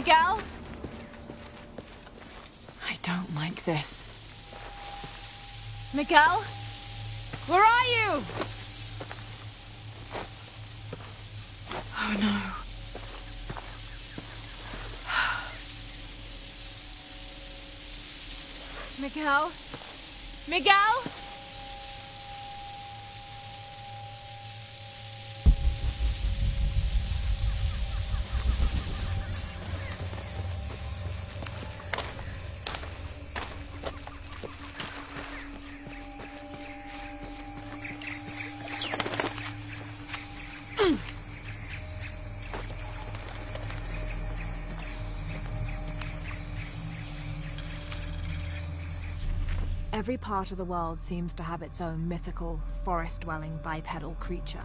Miguel? I don't like this. Miguel? Where are you? Oh no. Miguel? Miguel? Every part of the world seems to have its own mythical, forest-dwelling bipedal creature.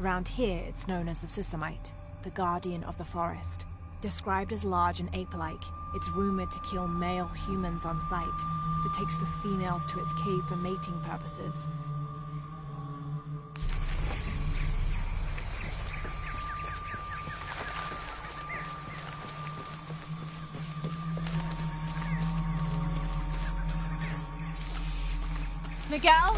Around here, it's known as the Sisamite, the guardian of the forest. Described as large and ape-like, it's rumored to kill male humans on sight, but takes the females to its cave for mating purposes. Miguel?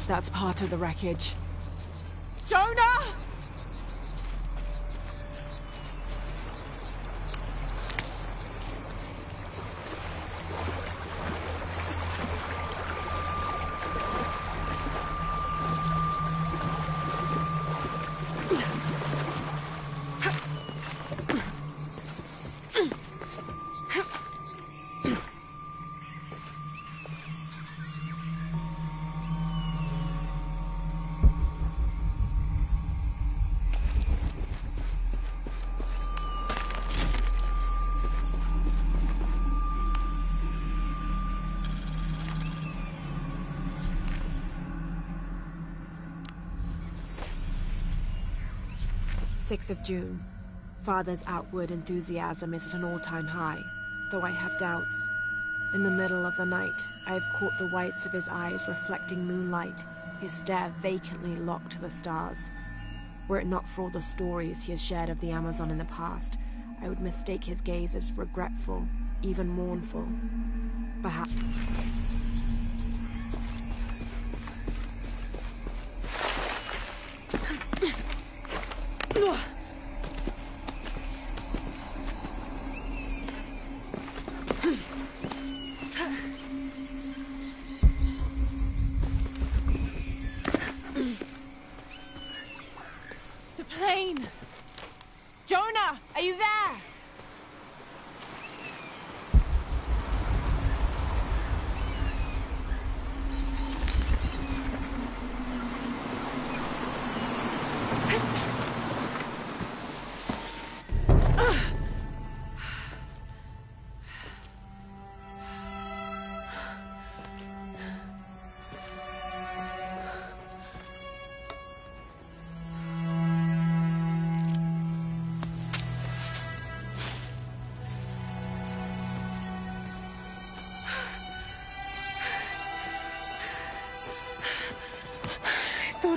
That's part of the wreckage. Jonah! June. Father's outward enthusiasm is at an all-time high, though I have doubts. In the middle of the night, I have caught the whites of his eyes reflecting moonlight, his stare vacantly locked to the stars. Were it not for all the stories he has shared of the Amazon in the past, I would mistake his gaze as regretful, even mournful. Perhaps... Jonah, are you there?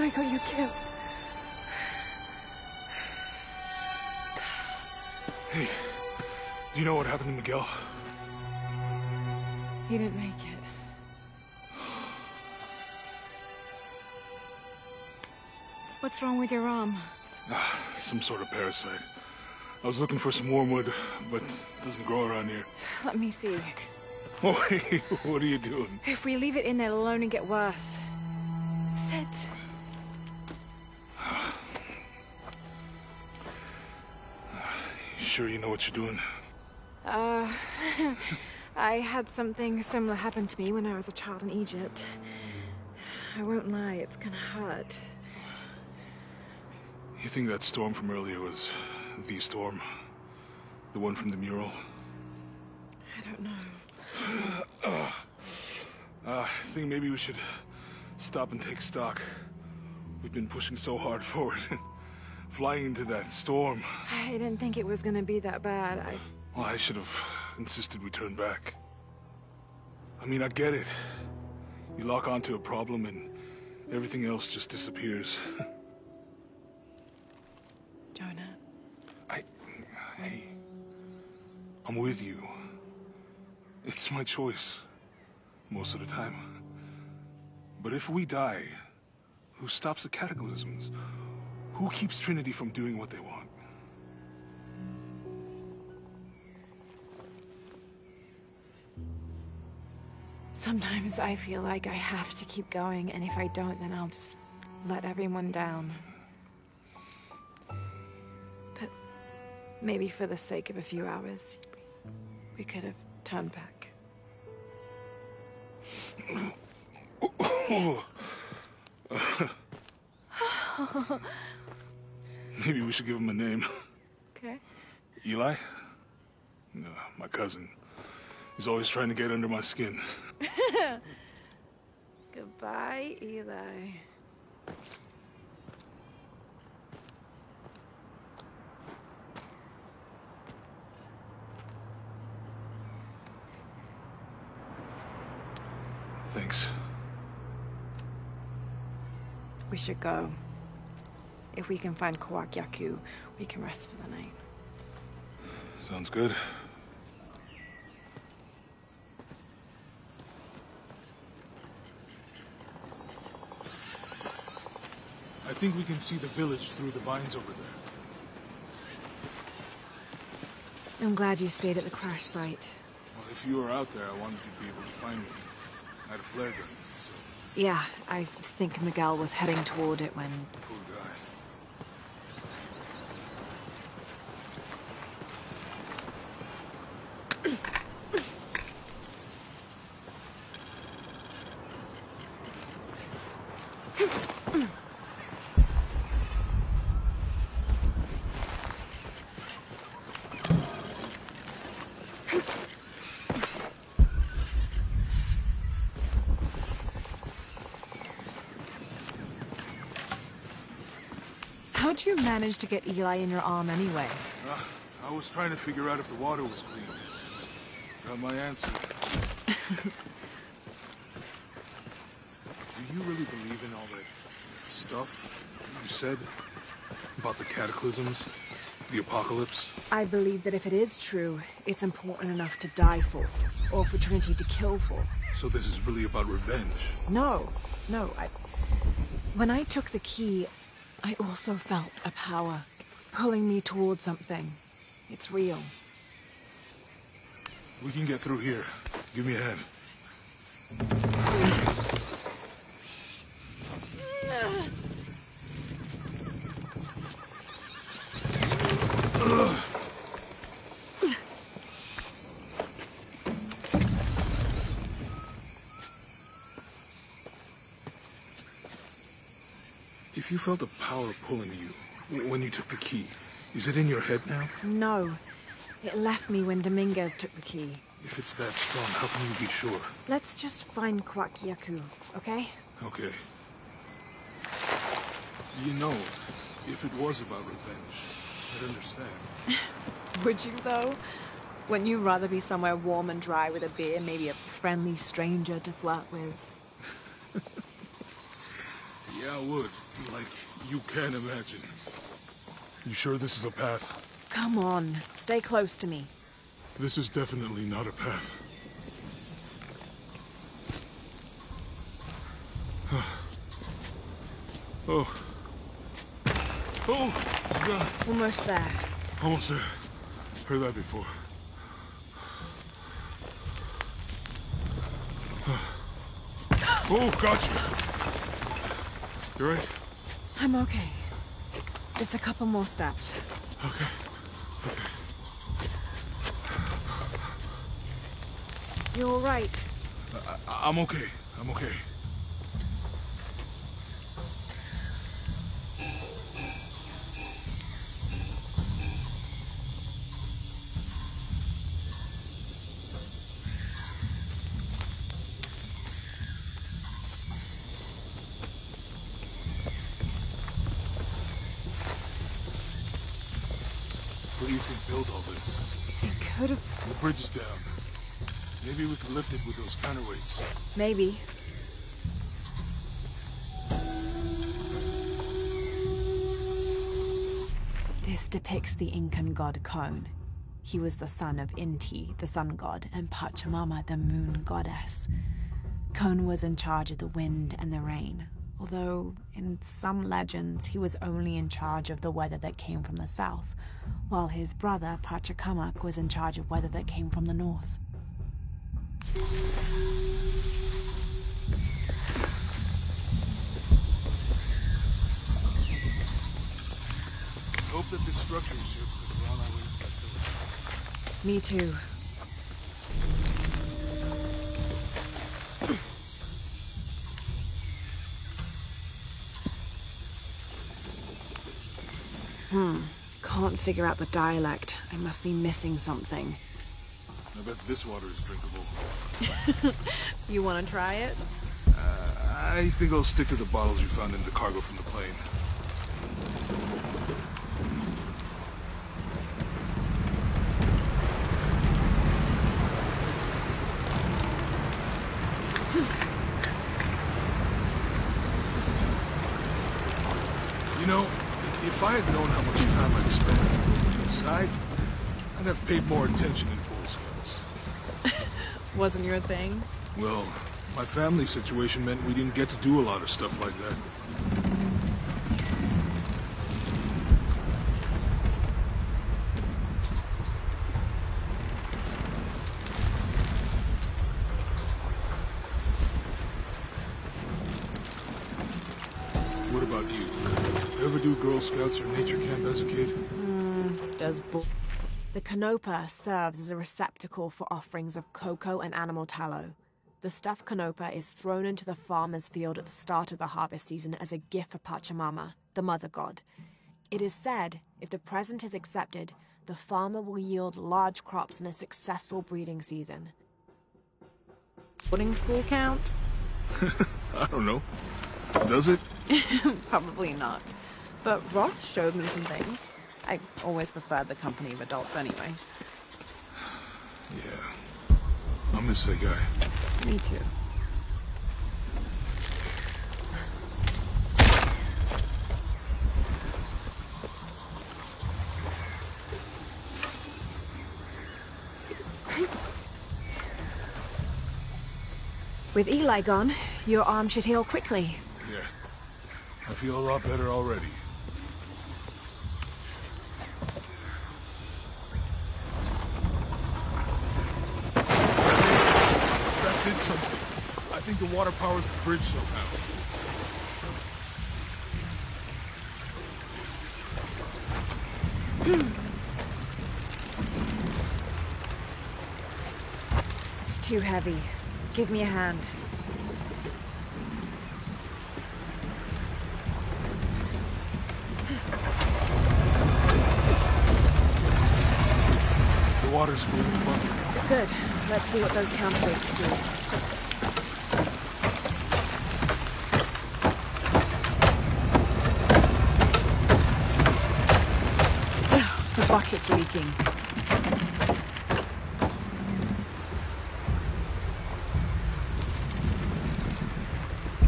I got you killed. Hey, do you know what happened to Miguel? He didn't make it. What's wrong with your arm? Some sort of parasite. I was looking for some wormwood, but it doesn't grow around here. Let me see. Oh, hey, what are you doing? If we leave it in there, it'll only get worse. Sit. Sure you know what you're doing? I had something similar happen to me when I was a child in Egypt. I won't lie, it's gonna hurt. You think that storm from earlier was the storm? The one from the mural? I don't know. I think maybe we should stop and take stock. We've been pushing so hard forward. Flying into that storm. I didn't think it was gonna be that bad. Well, I should have insisted we turn back. I mean, I get it. You lock onto a problem and everything else just disappears. Jonah. Hey. I'm with you. It's my choice. Most of the time. But if we die, who stops the cataclysms? Who keeps Trinity from doing what they want? Sometimes I feel like I have to keep going, and if I don't, then I'll just let everyone down. But maybe for the sake of a few hours, we could have turned back. Maybe we should give him a name. Okay. Eli? No, my cousin. He's always trying to get under my skin. Goodbye, Eli. Thanks. We should go. If we can find Kawak Yaku, we can rest for the night. Sounds good. think we can see the village through the vines over there. I'm glad you stayed at the crash site. Well, if you were out there, I wanted you to be able to find me. I had a flare gun, so... Yeah, I think Miguel was heading toward it when... Poor guy. How'd you manage to get Eli in your arm anyway? I was trying to figure out if the water was clean. Got my answer. Do you really believe in all that stuff you said? About the cataclysms? The apocalypse? I believe that if it is true, it's important enough to die for. Or for Trinity to kill for. So this is really about revenge? No. When I took the key, I also felt a power pulling me towards something. It's real. We can get through here. Give me a hand. If you felt a power pulling you when you took the key, is it in your head now? No. It left me when Dominguez took the key. If it's that strong, how can you be sure? Let's just find Kwakyaku, okay? Okay. You know, if it was about revenge, I'd understand. Would you, though? Wouldn't you rather be somewhere warm and dry with a beer, maybe a friendly stranger to flirt with? Yeah, I would. Like, you can't imagine. You sure this is a path? Come on, stay close to me. This is definitely not a path. Oh. Oh, God. Almost there. Almost there. Heard that before. Oh, gotcha. You right? I'm okay. Just a couple more steps. Okay. You're all right. I'm okay. I'm okay. What do you think built all this? It could have... The bridge is down. Maybe we can lift it with those counterweights. Maybe. This depicts the Incan god Kon. He was the son of Inti, the sun god, and Pachamama, the moon goddess. Kon was in charge of the wind and the rain, although in some legends he was only in charge of the weather that came from the south, while his brother Pachacamac was in charge of weather that came from the north. Hope that this structure is here because we're on our way to that village. Me too. Can't figure out the dialect. I must be missing something. I bet this water is drinkable. You want to try it? I think I'll stick to the bottles you found in the cargo from the plane. You know, if I had known how much time I'd spend on this, I'd have paid more attention in Bull Scouts. Wasn't your thing? Well, my family situation meant we didn't get to do a lot of stuff like that. about you? Ever do Girl Scouts or nature camp as a kid? The Canopa serves as a receptacle for offerings of cocoa and animal tallow. The stuffed Canopa is thrown into the farmer's field at the start of the harvest season as a gift for Pachamama, the mother god. It is said, if the present is accepted, the farmer will yield large crops in a successful breeding season. Boarding school count? I don't know. Does it? Probably not. But Roth showed me some things. I always preferred the company of adults anyway. Yeah. I miss that guy. Me too. With Eli gone, your arm should heal quickly. Yeah. I feel a lot better already. That did something. I think the water powers the bridge somehow. It's too heavy. Give me a hand. The water's full in the bucket. Good. Let's see what those counterweights do. The bucket's leaking.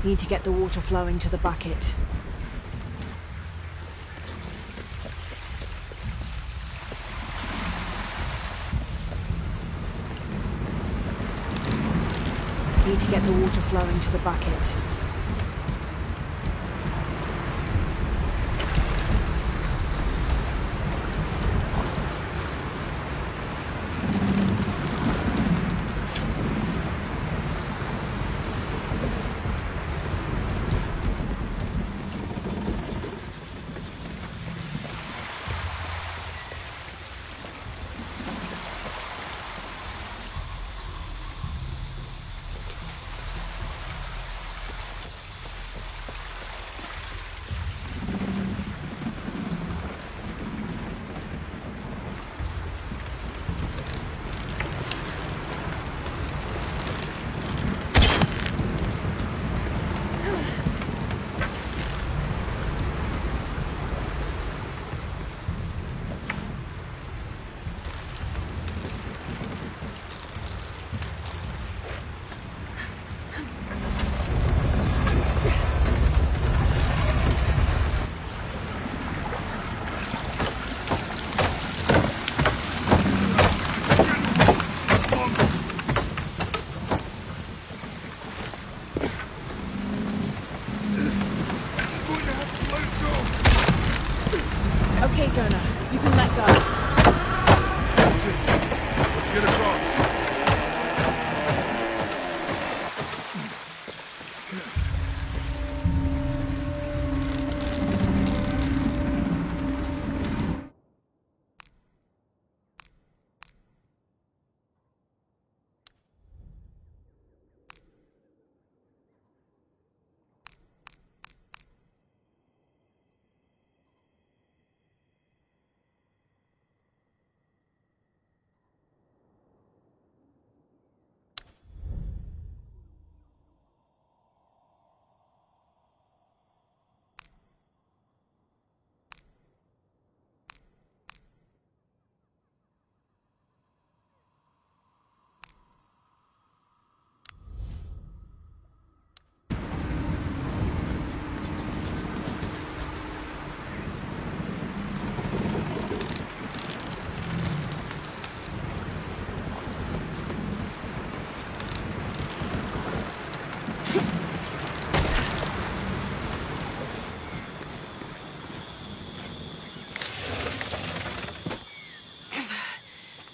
Need to get the water flowing to the bucket. Need to get the water flowing to the bucket. Okay, Jonah, you can let go. That's it. Let's get across.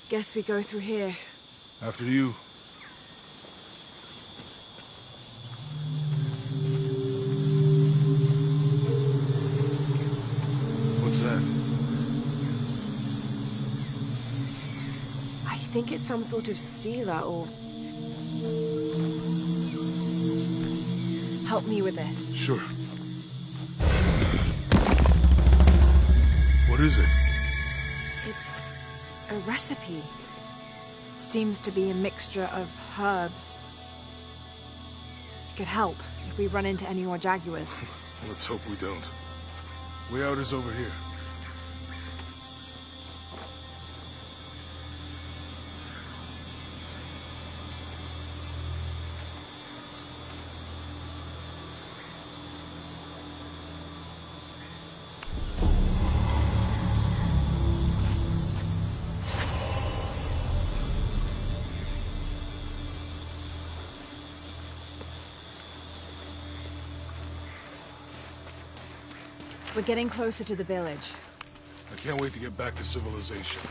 Guess we go through here. After you. think it's some sort of sealer or... Help me with this. Sure. What is it? It's a recipe. Seems to be a mixture of herbs. It could help if we run into any more jaguars. Let's hope we don't. Way out is over here. We're getting closer to the village. I can't wait to get back to civilization.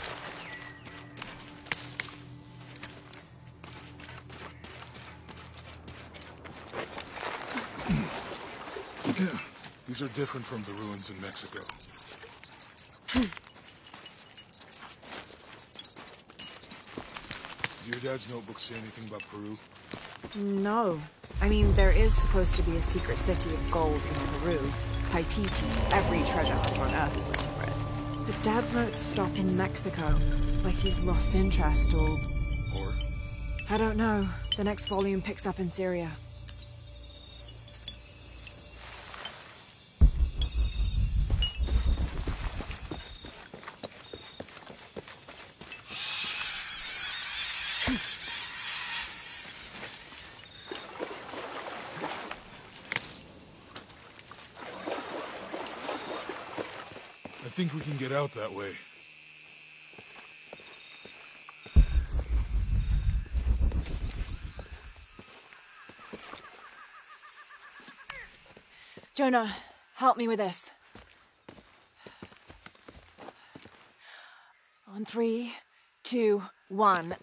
These are different from the ruins in Mexico. Did your dad's notebook say anything about Peru? No. I mean, there is supposed to be a secret city of gold in Peru. Paititi. Every treasure hunter on Earth is looking for it. But Dad's notes stop in Mexico. Like he'd lost interest or... Or? I don't know. The next volume picks up in Syria. I think we can get out that way. Jonah, help me with this. On 3, 2, 1.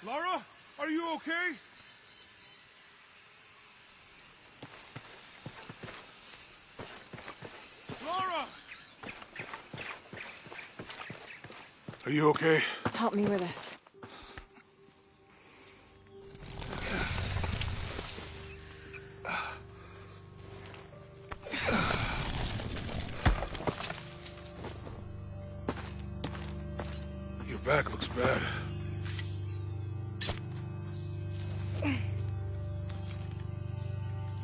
Lara, are you okay? Lara! Are you okay? Help me with this. Your back looks bad.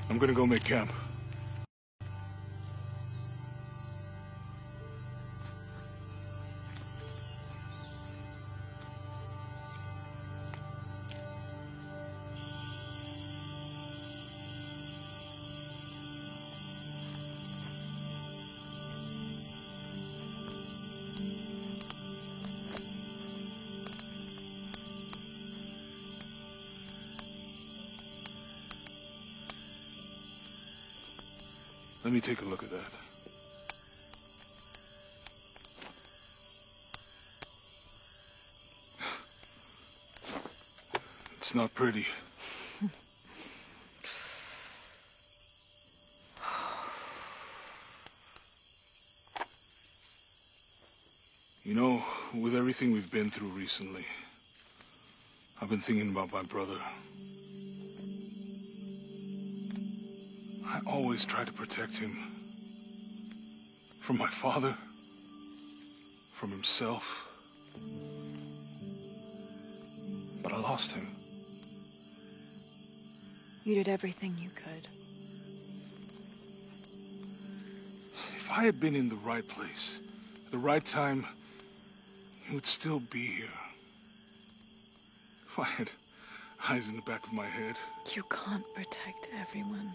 I'm gonna go make camp. Let me take a look at that. It's not pretty. You know, with everything we've been through recently, I've been thinking about my brother. I always tried to protect him. From my father. From himself. But I lost him. You did everything you could. If I had been in the right place, at the right time, he would still be here. If I had eyes in the back of my head. You can't protect everyone.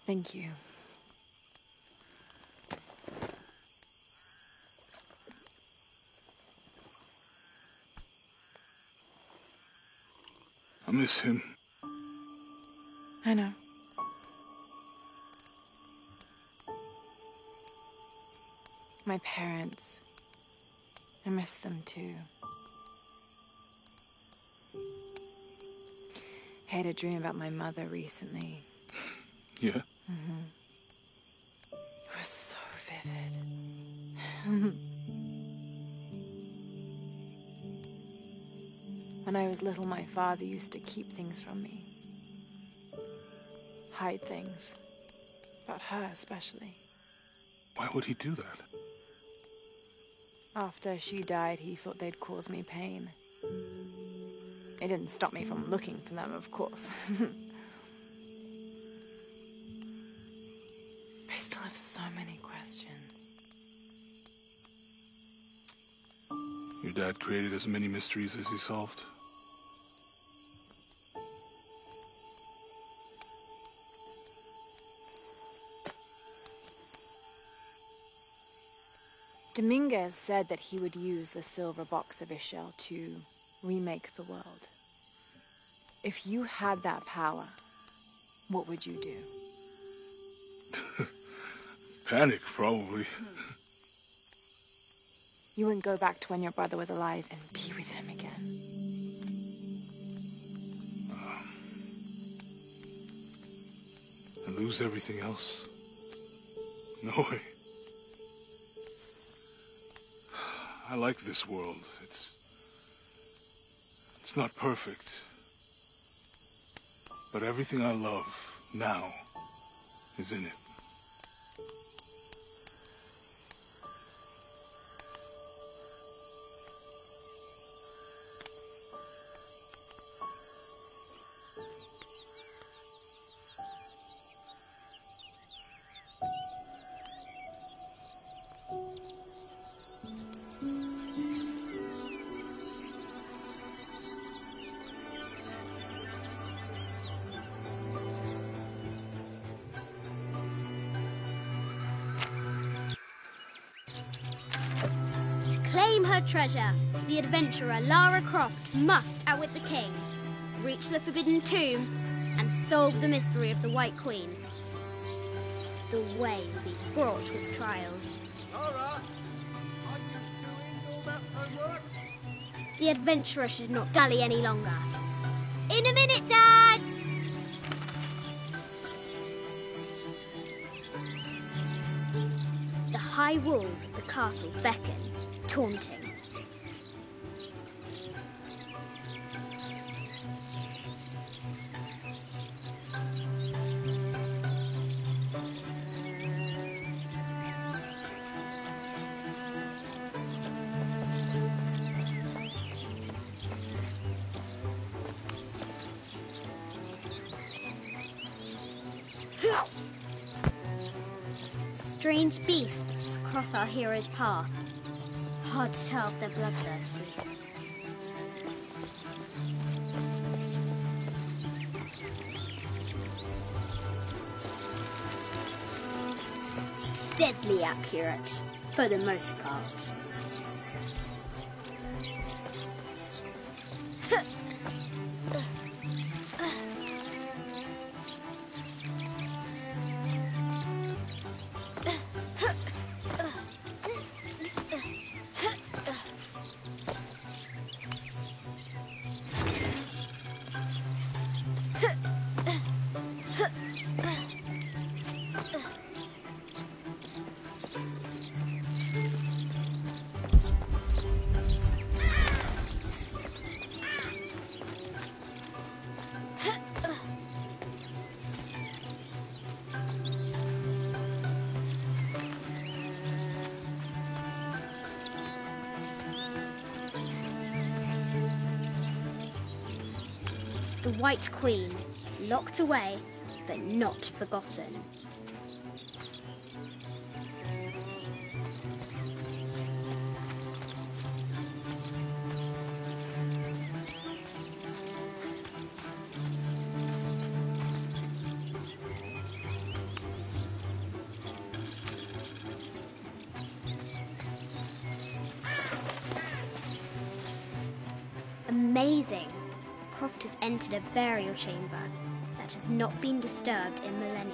Thank you. I miss him. I know. My parents. I miss them too. I had a dream about my mother recently. Yeah? It was so vivid. When I was little, my father used to keep things from me. Hide things. About her, especially. Why would he do that? After she died, he thought they'd cause me pain. It didn't stop me from looking for them, of course. I still have so many questions. Your dad created as many mysteries as he solved. Dominguez said that he would use the silver box of Ixchel to remake the world. If you had that power, what would you do? Panic, probably. You wouldn't go back to when your brother was alive and be with him again. And lose everything else? No way. I like this world. It's not perfect. But everything I love now is in it. Claim her treasure. The adventurer Lara Croft must outwit the king, reach the Forbidden Tomb, and solve the mystery of the White Queen. The way will be fraught with trials. Lara, are you doing all that homework? The adventurer should not dally any longer. In a minute, Dad! The high walls of the castle beckon, taunting. Strange beasts cross our hero's path. Hard to tell if they're bloodthirsty. Deadly accurate, for the most part. The White Queen, locked away, but not forgotten. Amazing! Croft has entered a burial chamber that has not been disturbed in millennia.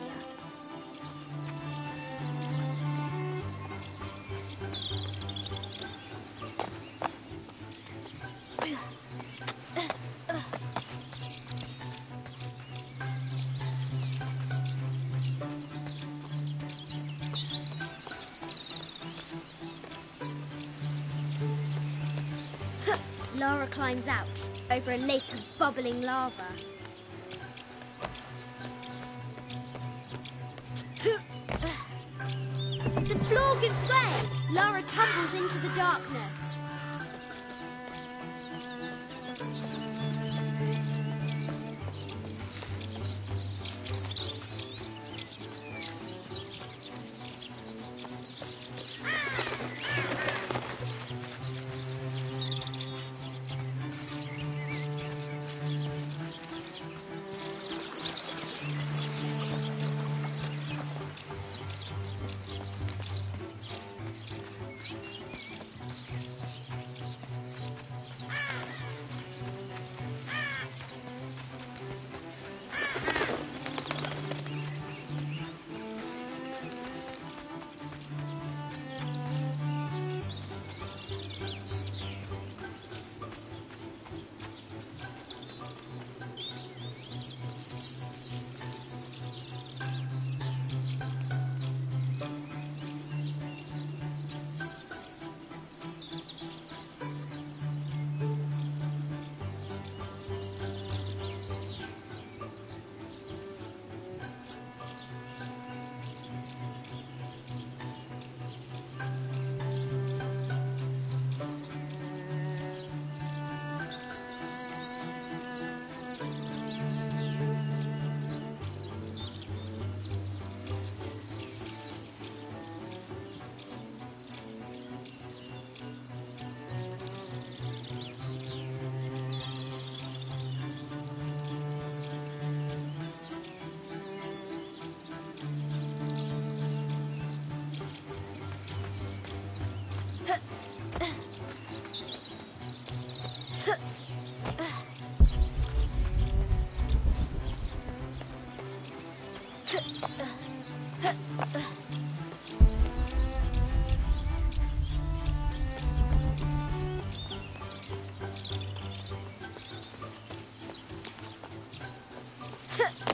Lara climbs out over a lake of bubbling lava. The floor gives way! Lara tumbles into the darkness.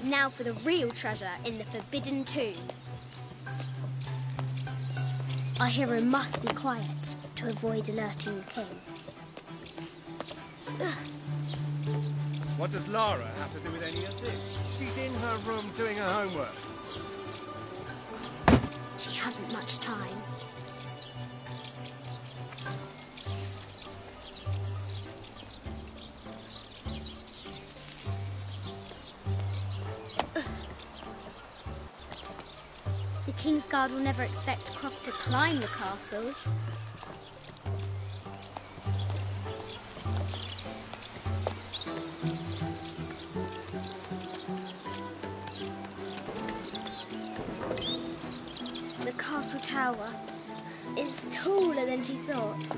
Now for the real treasure in the Forbidden Tomb. Our hero must be quiet to avoid alerting the king. What does Lara have to do with any of this? She's in her room doing her homework. She hasn't much time. The Kingsguard will never expect Croft to climb the castle. The castle tower is taller than she thought.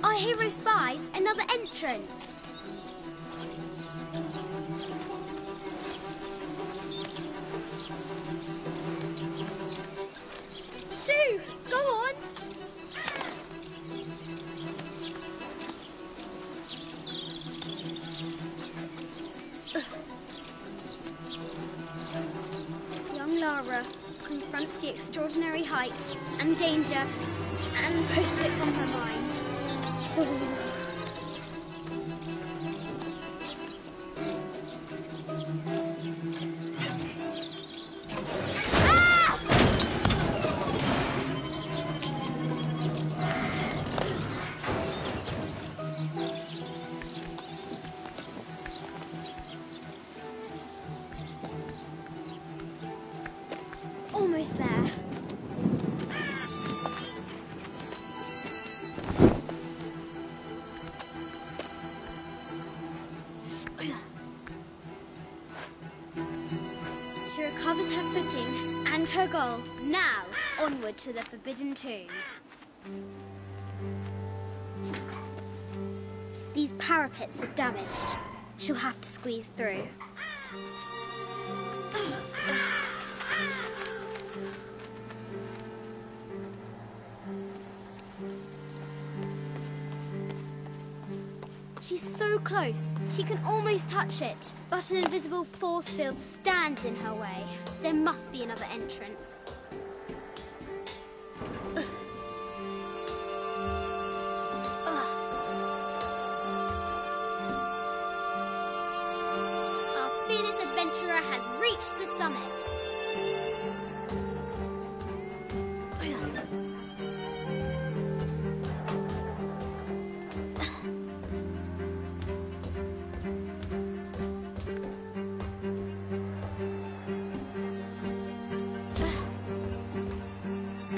Our hero spies another entrance. Shoo! Go on! Young Lara confronts the extraordinary height and danger and pushes it from her mind. Almost there. She recovers her footing and her goal. Now, onward to the Forbidden Tomb. These parapets are damaged. She'll have to squeeze through. She's so close, she can almost touch it, but an invisible force field stands in her way. There must be another entrance. Our fearless adventurer has reached the summit.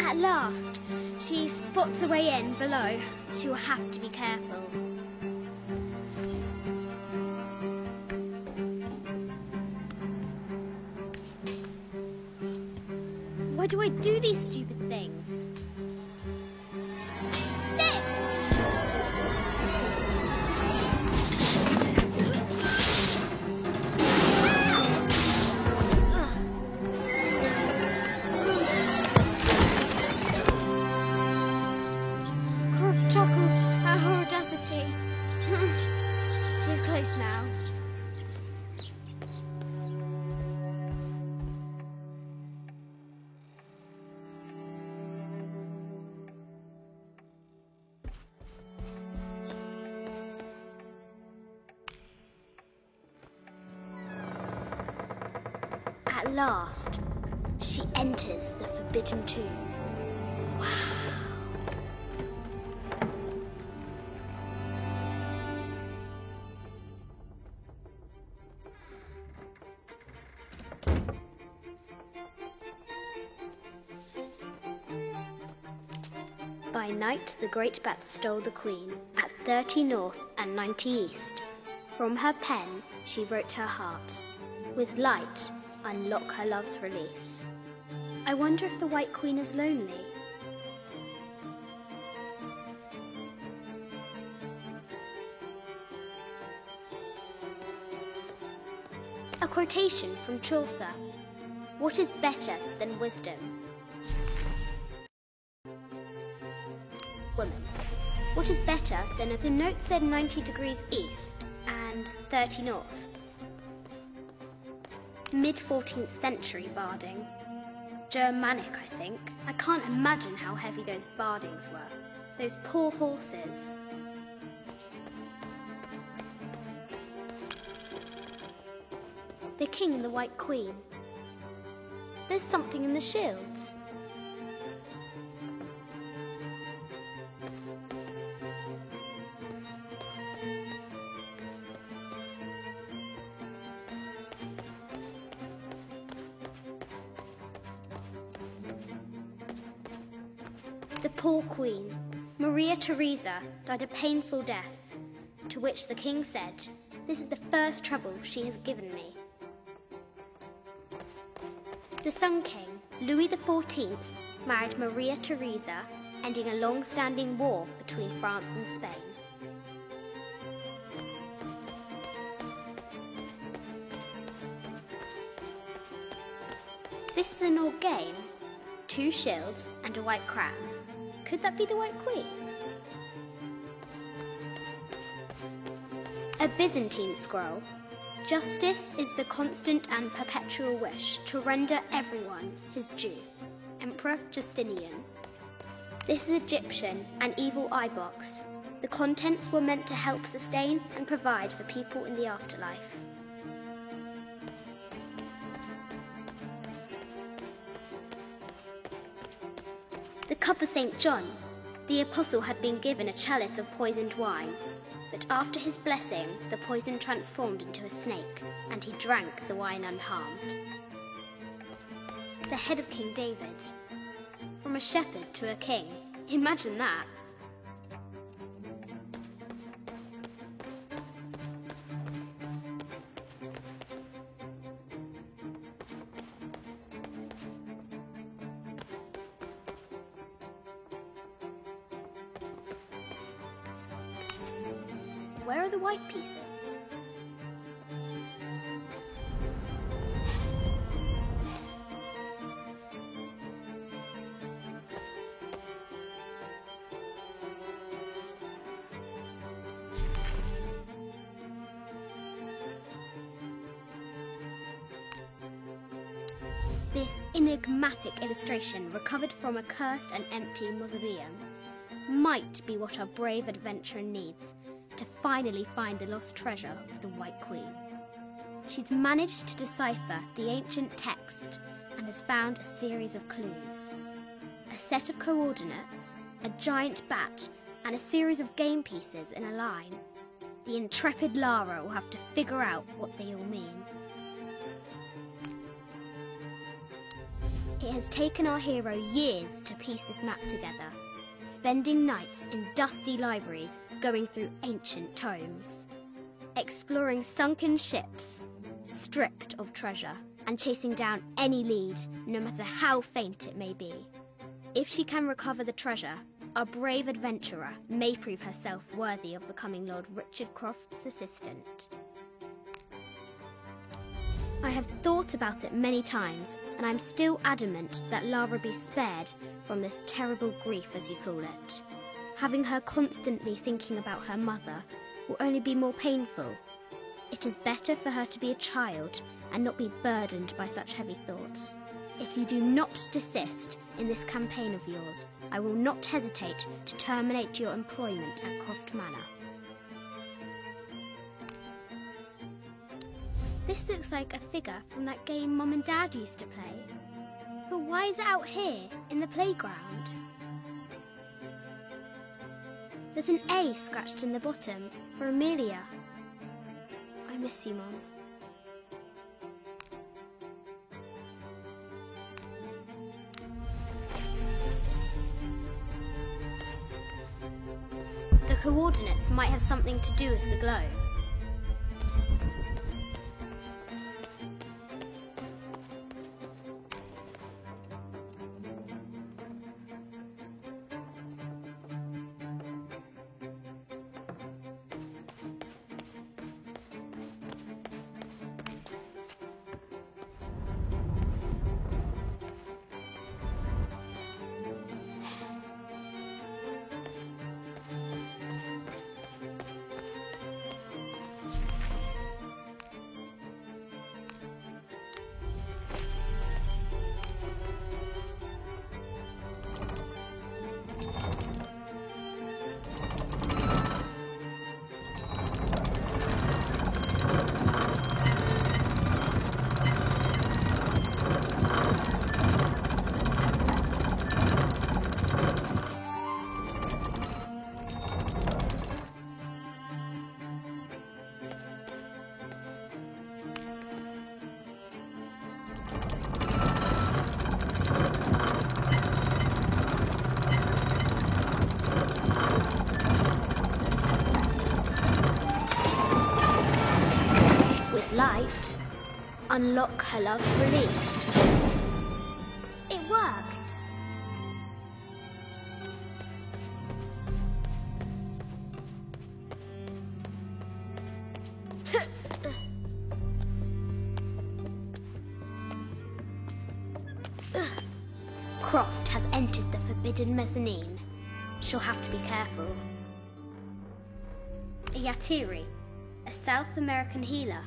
At last, she spots a way in below. She will have to be careful. Why do I do these stupid things? Shit! Croft chuckles at her audacity. She's close now. At last, she enters the Forbidden Tomb. Wow! By night, the Great Bat stole the Queen at 30 North and 90 East. From her pen, she wrote her heart. With light, unlock her love's release. I wonder if the White Queen is lonely. A quotation from Chaucer. What is better than wisdom? Woman. What is better than if the note said 90 degrees east and 30 north? Mid-14th century barding. Germanic, I think. I can't imagine how heavy those bardings were. Those poor horses. The king and the White Queen. There's something in the shields. The poor queen, Maria Theresa, died a painful death, to which the king said, "This is the first trouble she has given me." The Sun King, Louis XIV, married Maria Theresa, ending a long-standing war between France and Spain. This is an old game. 2 shields and a white crown. Could that be the White Queen? A Byzantine scroll. Justice is the constant and perpetual wish to render everyone his due. Emperor Justinian. This is Egyptian, an evil eye box. The contents were meant to help sustain and provide for people in the afterlife. The cup of St. John. The apostle had been given a chalice of poisoned wine, but after his blessing, the poison transformed into a snake, and he drank the wine unharmed. The head of King David. From a shepherd to a king. Imagine that. Where are the white pieces? This enigmatic illustration, recovered from a cursed and empty mausoleum, might be what our brave adventurer needs to finally find the lost treasure of the White Queen. She's managed to decipher the ancient text and has found a series of clues. A set of coordinates, a giant bat, and a series of game pieces in a line. The intrepid Lara will have to figure out what they all mean. It has taken our hero years to piece this map together, spending nights in dusty libraries going through ancient tomes, exploring sunken ships, stripped of treasure, and chasing down any lead, no matter how faint it may be. If she can recover the treasure, our brave adventurer may prove herself worthy of becoming Lord Richard Croft's assistant. I have thought about it many times, and I'm still adamant that Lara be spared from this terrible grief, as you call it. Having her constantly thinking about her mother will only be more painful. It is better for her to be a child and not be burdened by such heavy thoughts. If you do not desist in this campaign of yours, I will not hesitate to terminate your employment at Croft Manor. This looks like a figure from that game Mum and Dad used to play. But why is it out here, in the playground? There's an A scratched in the bottom, for Amelia. I miss you, Mum. The coordinates might have something to do with the glow. light unlock her love's release. It worked. Croft has entered the forbidden mezzanine. She'll have to be careful. A Yatiri, a South American healer.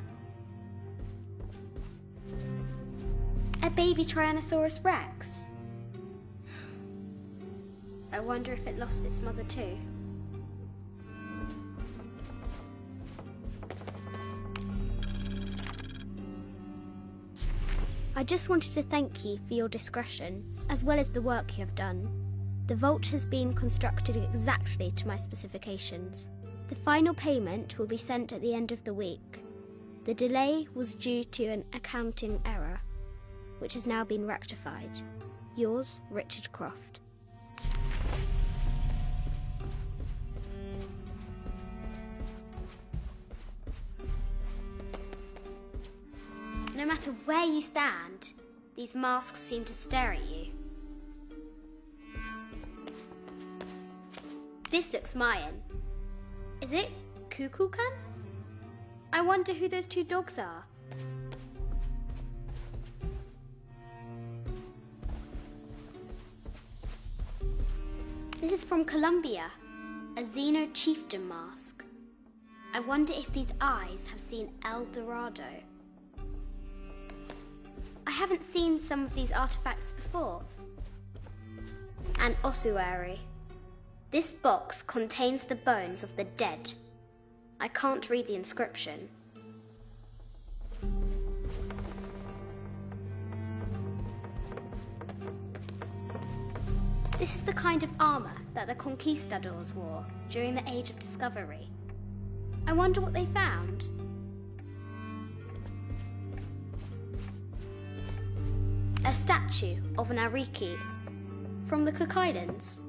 A baby Tyrannosaurus Rex. I wonder if it lost its mother too. I just wanted to thank you for your discretion, as well as the work you have done. The vault has been constructed exactly to my specifications. The final payment will be sent at the end of the week. The delay was due to an accounting error, which has now been rectified. Yours, Richard Croft. No matter where you stand, these masks seem to stare at you. This looks Mayan. Is it Kukulkan? I wonder who those two dogs are. This is from Colombia, a Xeno chieftain mask. I wonder if these eyes have seen El Dorado. I haven't seen some of these artifacts before. An ossuary. This box contains the bones of the dead. I can't read the inscription. This is the kind of armor that the conquistadors wore during the Age of Discovery. I wonder what they found. A statue of an Ariki from the Cook Islands.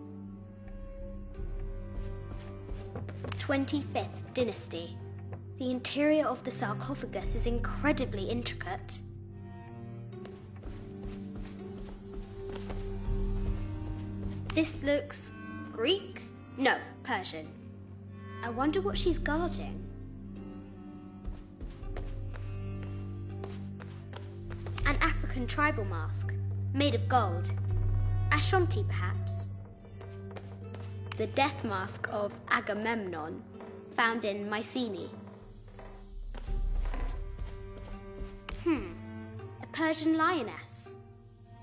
25th Dynasty. The interior of the sarcophagus is incredibly intricate. This looks Greek? No, Persian. I wonder what she's guarding. An African tribal mask, made of gold. Ashanti, perhaps. The death mask of Agamemnon, found in Mycenae. A Persian lioness.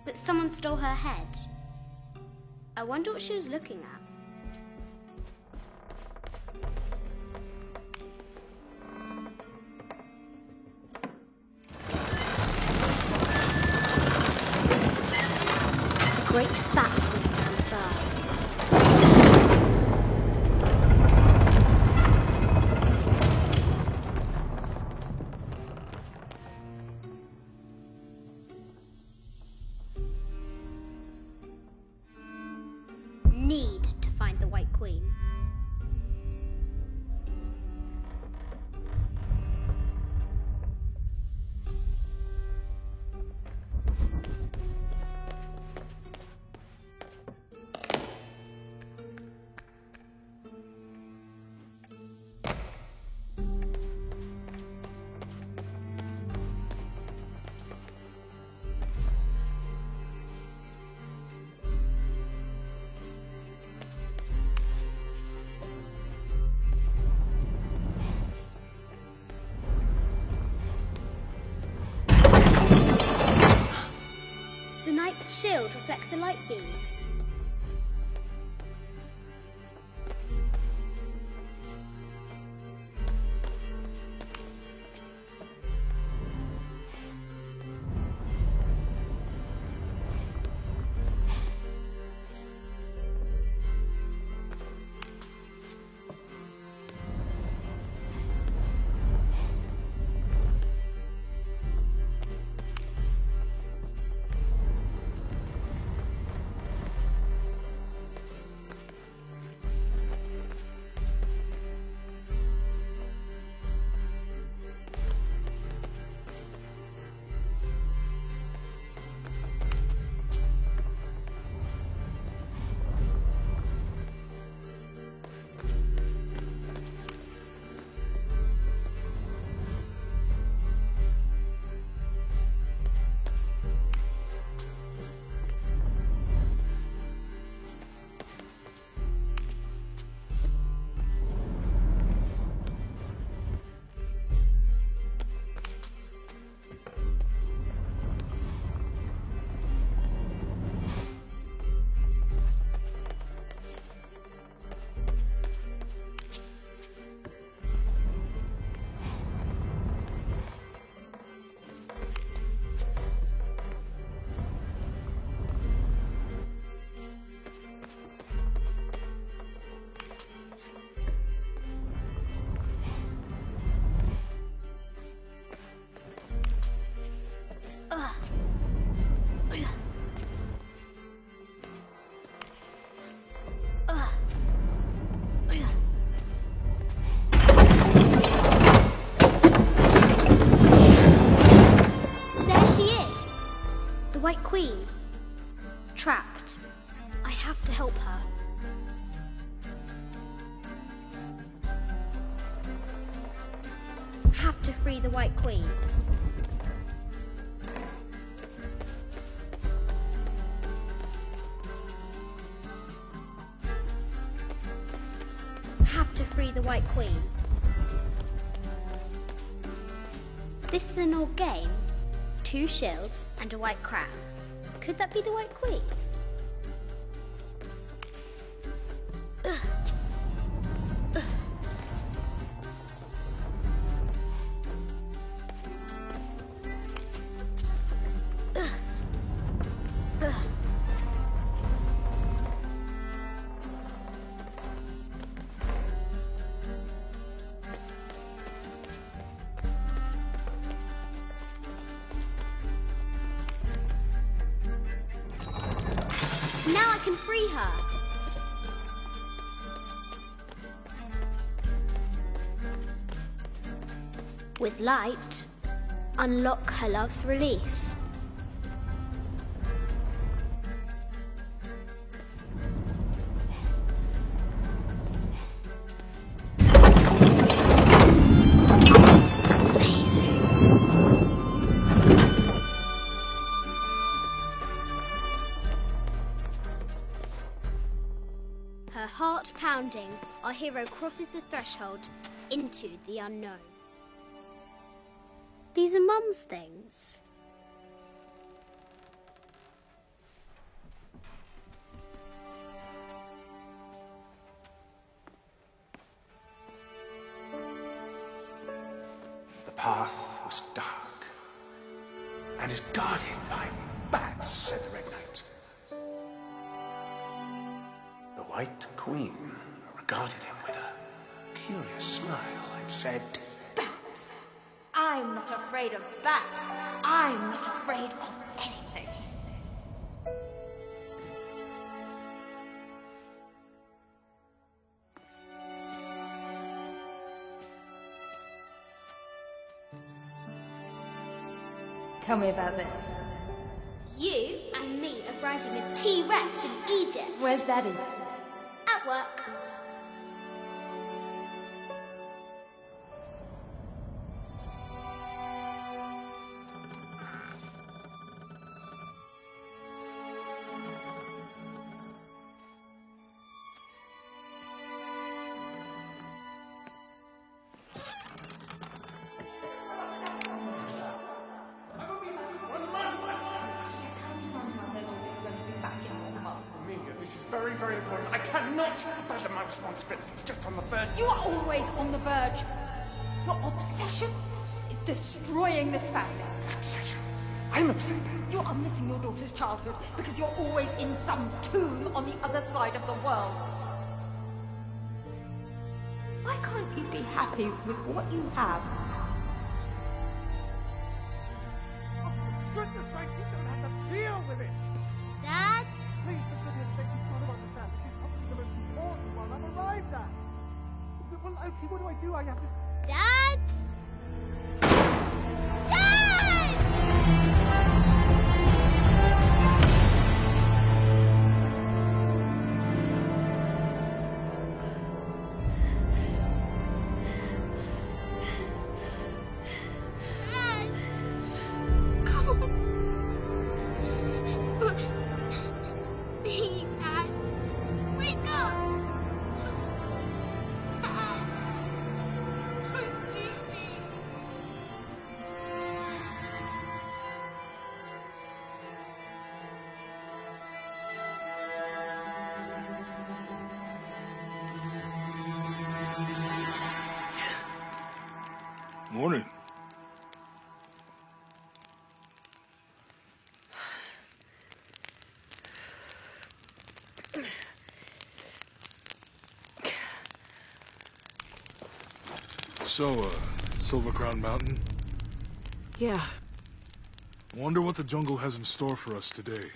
But someone stole her head. I wonder what she was looking at. Great bat's wings and fur. Need to find the White Queen. The knight's shield reflects the light beam. have to free the White Queen. Have to free the White Queen. This is an old game. 2 shields and a white crown. Could that be the White Queen? Now I can free her. With light, unlock her love's release. Her heart pounding, our hero crosses the threshold into the unknown. These are Mum's things. The path was dark and is guarded by bats, said the Red Knight. The White Queen regarded him with a curious smile and said, Bats! I'm not afraid of bats. I'm not afraid of anything. Tell me about this. You and me are riding a T-Rex in Egypt. Where's Daddy? At work. Amelia, this is very, very important. I cannot abandon my responsibilities just on the verge. You are always on the verge. Your obsession is destroying this family. Obsession. I'm upset. You are missing your daughter's childhood because you're always in some tomb on the other side of the world. Why can't you be happy with what you have? For goodness sake, you don't have to deal with it. Dad? Please, for goodness sake, you've got to understand. This is probably the most important one I've arrived at. Well, okay, what do? I have to... Dad? Dad! Dad! Come on. Please, Dad. Wake up. Dad. Don't leave me. Morning. So, Silver Crown Mountain? Yeah. Wonder what the jungle has in store for us today.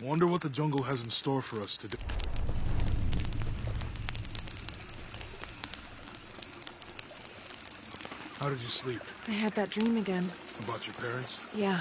Wonder what the jungle has in store for us today. How did you sleep? I had that dream again. About your parents? Yeah.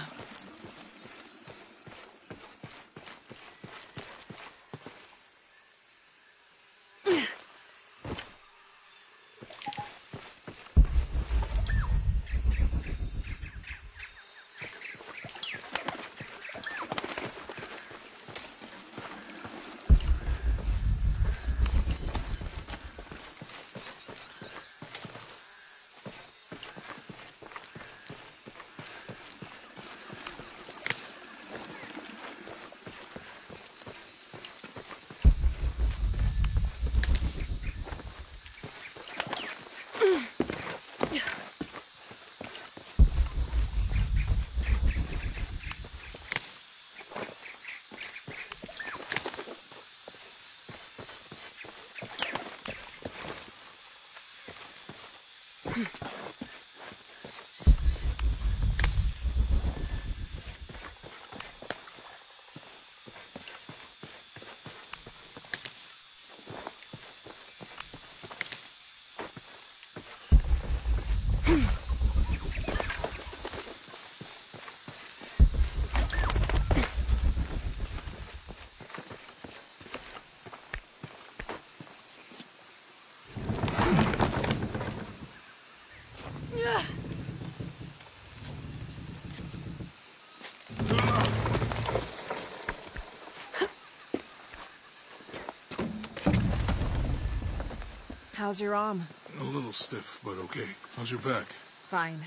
How's your arm? A little stiff, but okay. How's your back? Fine.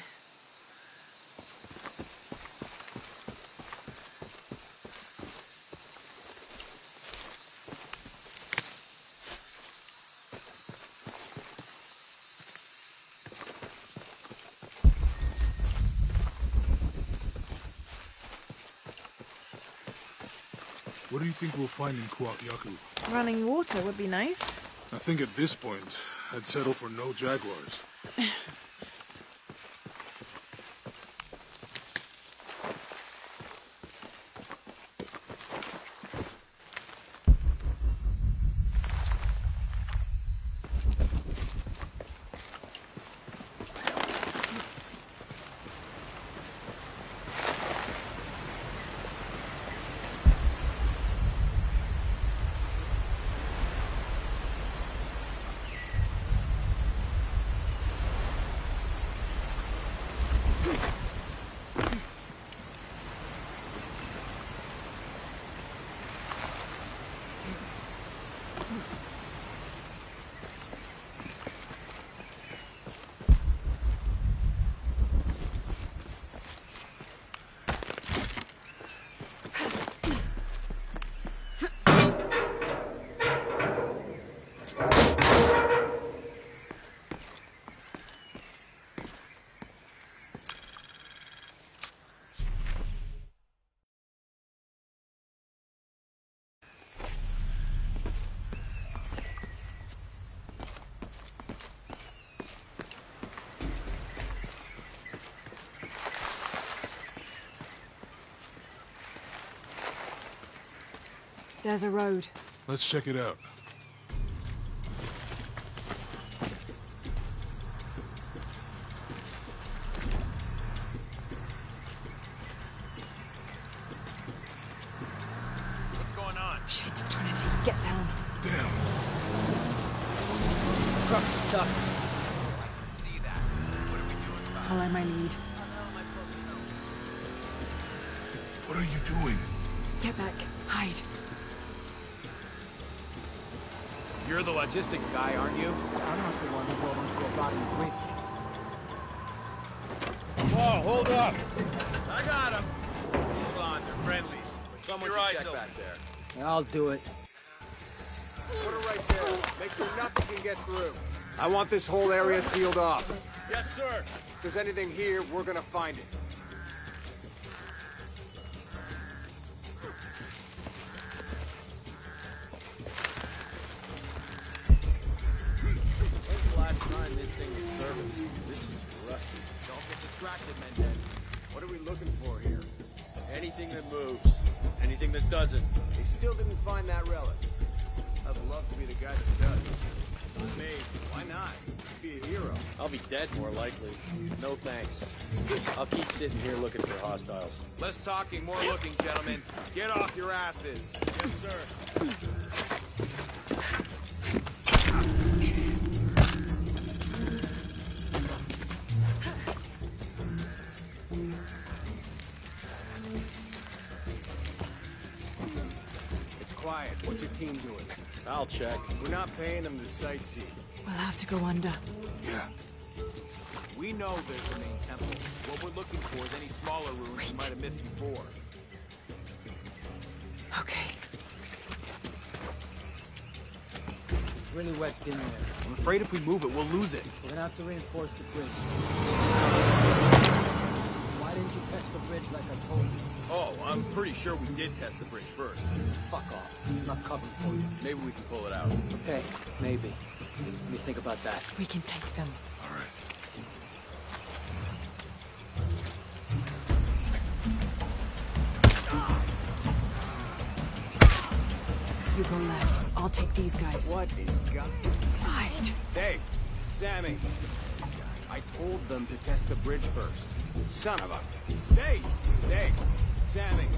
What do you think we'll find in Kuwaq Yaku? Running water would be nice. I think at this point, I'd settle for no jaguars. There's a road. Let's check it out. What's going on? Shit, Trinity, get down. Damn. Truck's stuck. I can see that. What are we doing about it? Follow my lead. What are you doing? Get back. Hide. You're the logistics guy, aren't you? I'm not the one who brought him to a bottom bridge. Whoa, hold up! I got him! Hold on, they're friendlies. Someone should check back there. I'll do it. Put it right there. Make sure nothing can get through. I want this whole area sealed off. Yes, sir! If there's anything here, we're gonna find it. When's the last time this thing was serviced? This is rusty. Don't get distracted, Mendez. What are we looking for here? Anything that moves. Anything that doesn't. still didn't find that relic. I'd love to be the guy that does. Not me. Why not? Be a hero. I'll be dead more likely. No thanks. I'll keep sitting here looking for hostiles. Less talking, more looking, gentlemen. Get off your asses. Yes, sir. It's quiet. What's your team doing? I'll check. We're not paying them to sightsee. We'll have to go under. Yeah. We know there's the main temple. What we're looking for is any smaller ruins we might have missed before. Okay. It's really wedged in there. I'm afraid if we move it, we'll lose it. We're gonna have to reinforce the bridge. Why didn't you test the bridge like I told you? Oh, I'm pretty sure we did test the bridge first. Fuck off. I'm not covering for you. Maybe we can pull it out. Okay, maybe. Let me think about that. We can take them. All right. You go left. I'll take these guys. What in God? Right. Dave, Sammy. Guys, I told them to test the bridge first. Son of a... Dave! Dave! Sammy!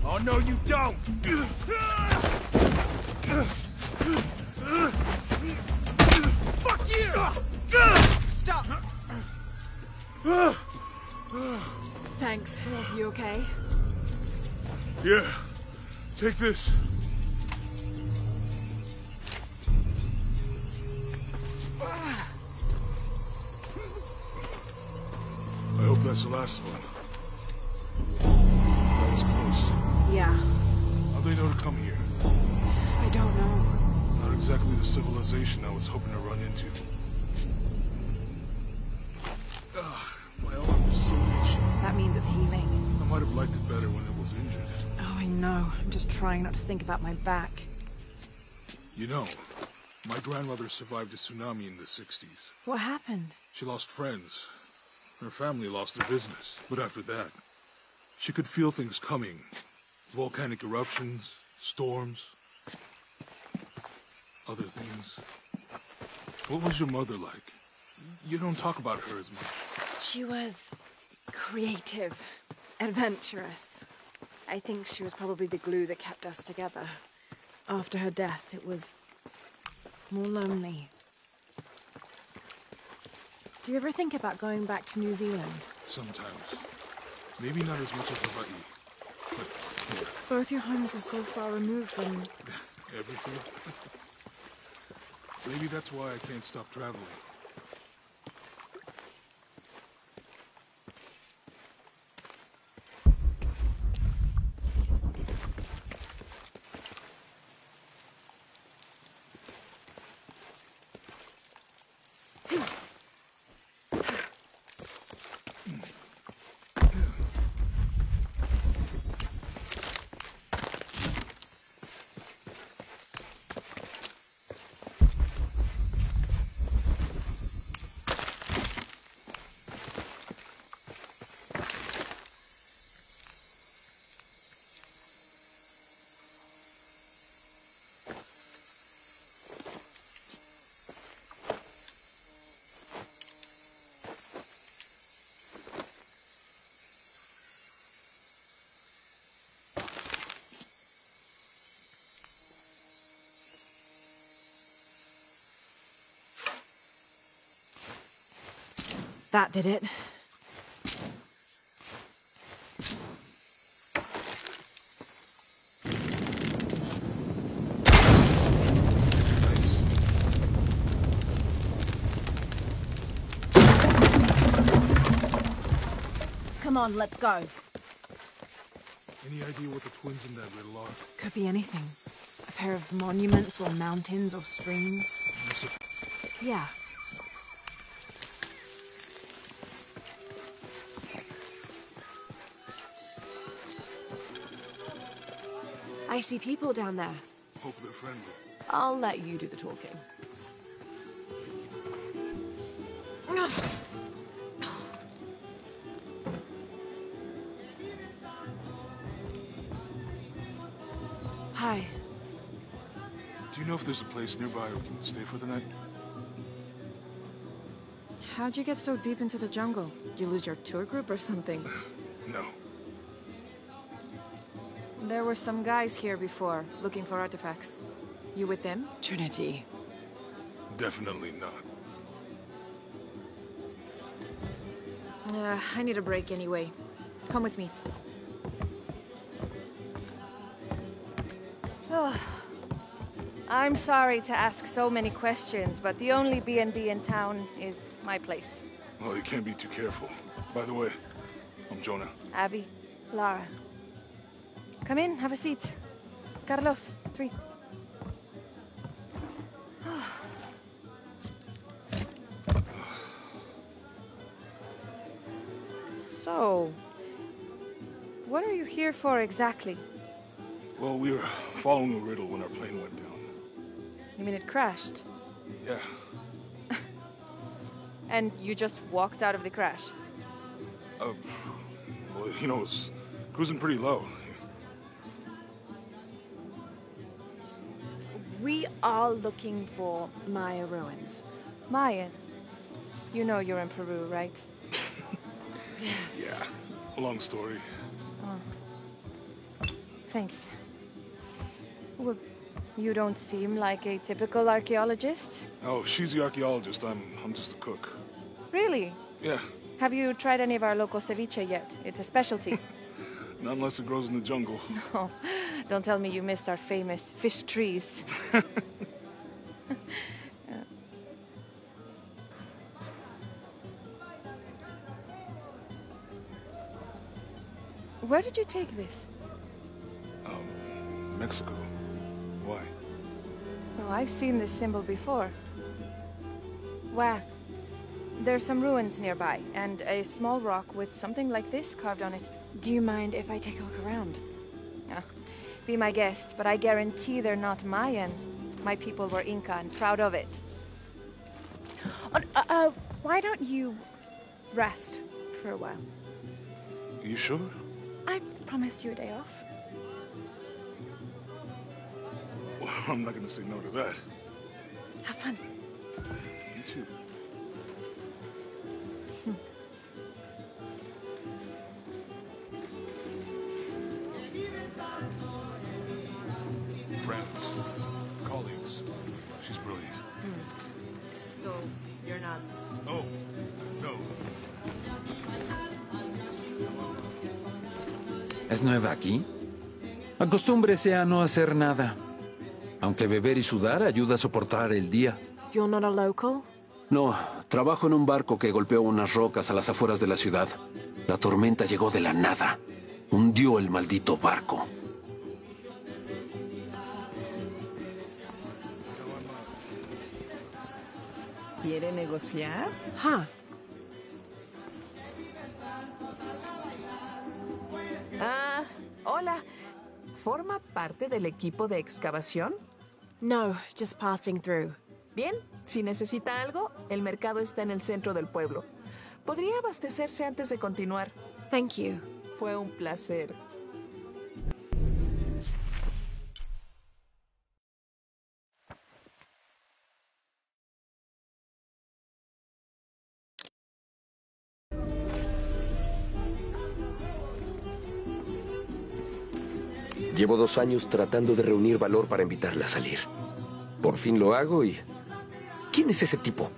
Oh, no, you don't! Fuck you! Stop! Thanks. You okay? Yeah. Take this. I hope that's the last one. That was close. Yeah. How'd they know to come here? I don't know. Not exactly the civilization I was hoping to run into. My arm is so itchy. That means it's healing. I might have liked it better when it was injured. Oh, I know. I'm just trying not to think about my back. You know, my grandmother survived a tsunami in the 60s. What happened? She lost friends. Her family lost their business. But after that, she could feel things coming. Volcanic eruptions, storms, other things. What was your mother like? You don't talk about her as much. She was creative, adventurous. I think she was probably the glue that kept us together. After her death, it was more lonely. Do you ever think about going back to New Zealand? Sometimes. Maybe not as much as Hawaii. But yeah. Both your homes are so far removed from... Everything. Maybe that's why I can't stop traveling. That did it. Come on, let's go. Any idea what the twins in that riddle are? Could be anything. A pair of monuments or mountains or streams. Yeah. I see people down there. Hope they're friendly. I'll let you do the talking. Hi. Do you know if there's a place nearby we can stay for the night? How'd you get so deep into the jungle? You lose your tour group or something? No. There were some guys here before, looking for artifacts. You with them? Trinity. Definitely not. I need a break anyway. Come with me. Oh. I'm sorry to ask so many questions, but the only B&B in town is my place. Well, you can't be too careful. By the way, I'm Jonah. Abby, Lara. Come in, have a seat. Carlos, 3. So, what are you here for exactly? Well, we were following a riddle when our plane went down. You mean it crashed? Yeah. And you just walked out of the crash? Well, you know, it's cruising pretty low. We are looking for Maya ruins. Mayan? You know you're in Peru, right? Yeah, long story. Oh. Thanks. Well, you don't seem like a typical archaeologist. Oh, she's the archaeologist. I'm just a cook. Really? Yeah. Have you tried any of our local ceviche yet? It's a specialty. Not unless it grows in the jungle. No, don't tell me you missed our famous fish trees. Where did you take this? Mexico. Why? Oh, I've seen this symbol before. Where? There's some ruins nearby, and a small rock with something like this carved on it. Do you mind if I take a look around? Oh, be my guest, but I guarantee they're not Mayan. My people were Inca and proud of it. Why don't you rest for a while? You sure? I promised you a day off. Well, I'm not gonna say no to that. Have fun. You too. Friends, colleagues. She's brilliant. So, you're not... Oh, no. ¿Es nueva aquí? Acostúmbrese a no hacer nada. Aunque beber y sudar ayuda a soportar el día. You're not a local? No, trabajo en un barco que golpeó unas rocas a las afueras de la ciudad. La tormenta llegó de la nada. Hundió el maldito barco. ¿Quiere negociar? Huh. Ah, hola. ¿Forma parte del equipo de excavación? No, just passing through. Bien, si necesita algo, el mercado está en el centro del pueblo. Podría abastecerse antes de continuar. Thank you. Fue un placer. Llevo 2 años tratando de reunir valor para invitarla a salir. Por fin lo hago y... ¿Quién es ese tipo?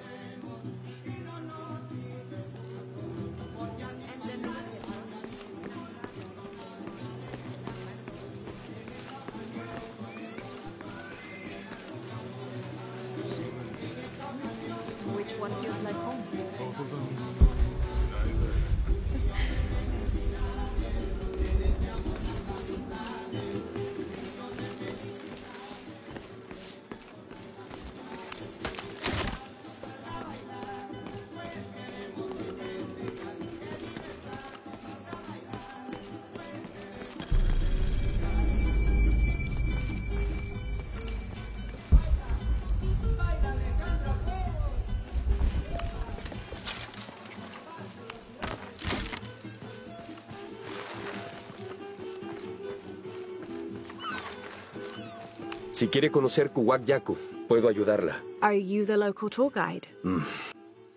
Si quiere conocer Kuwak Yaku, puedo ayudarla. Are you the local tour guide?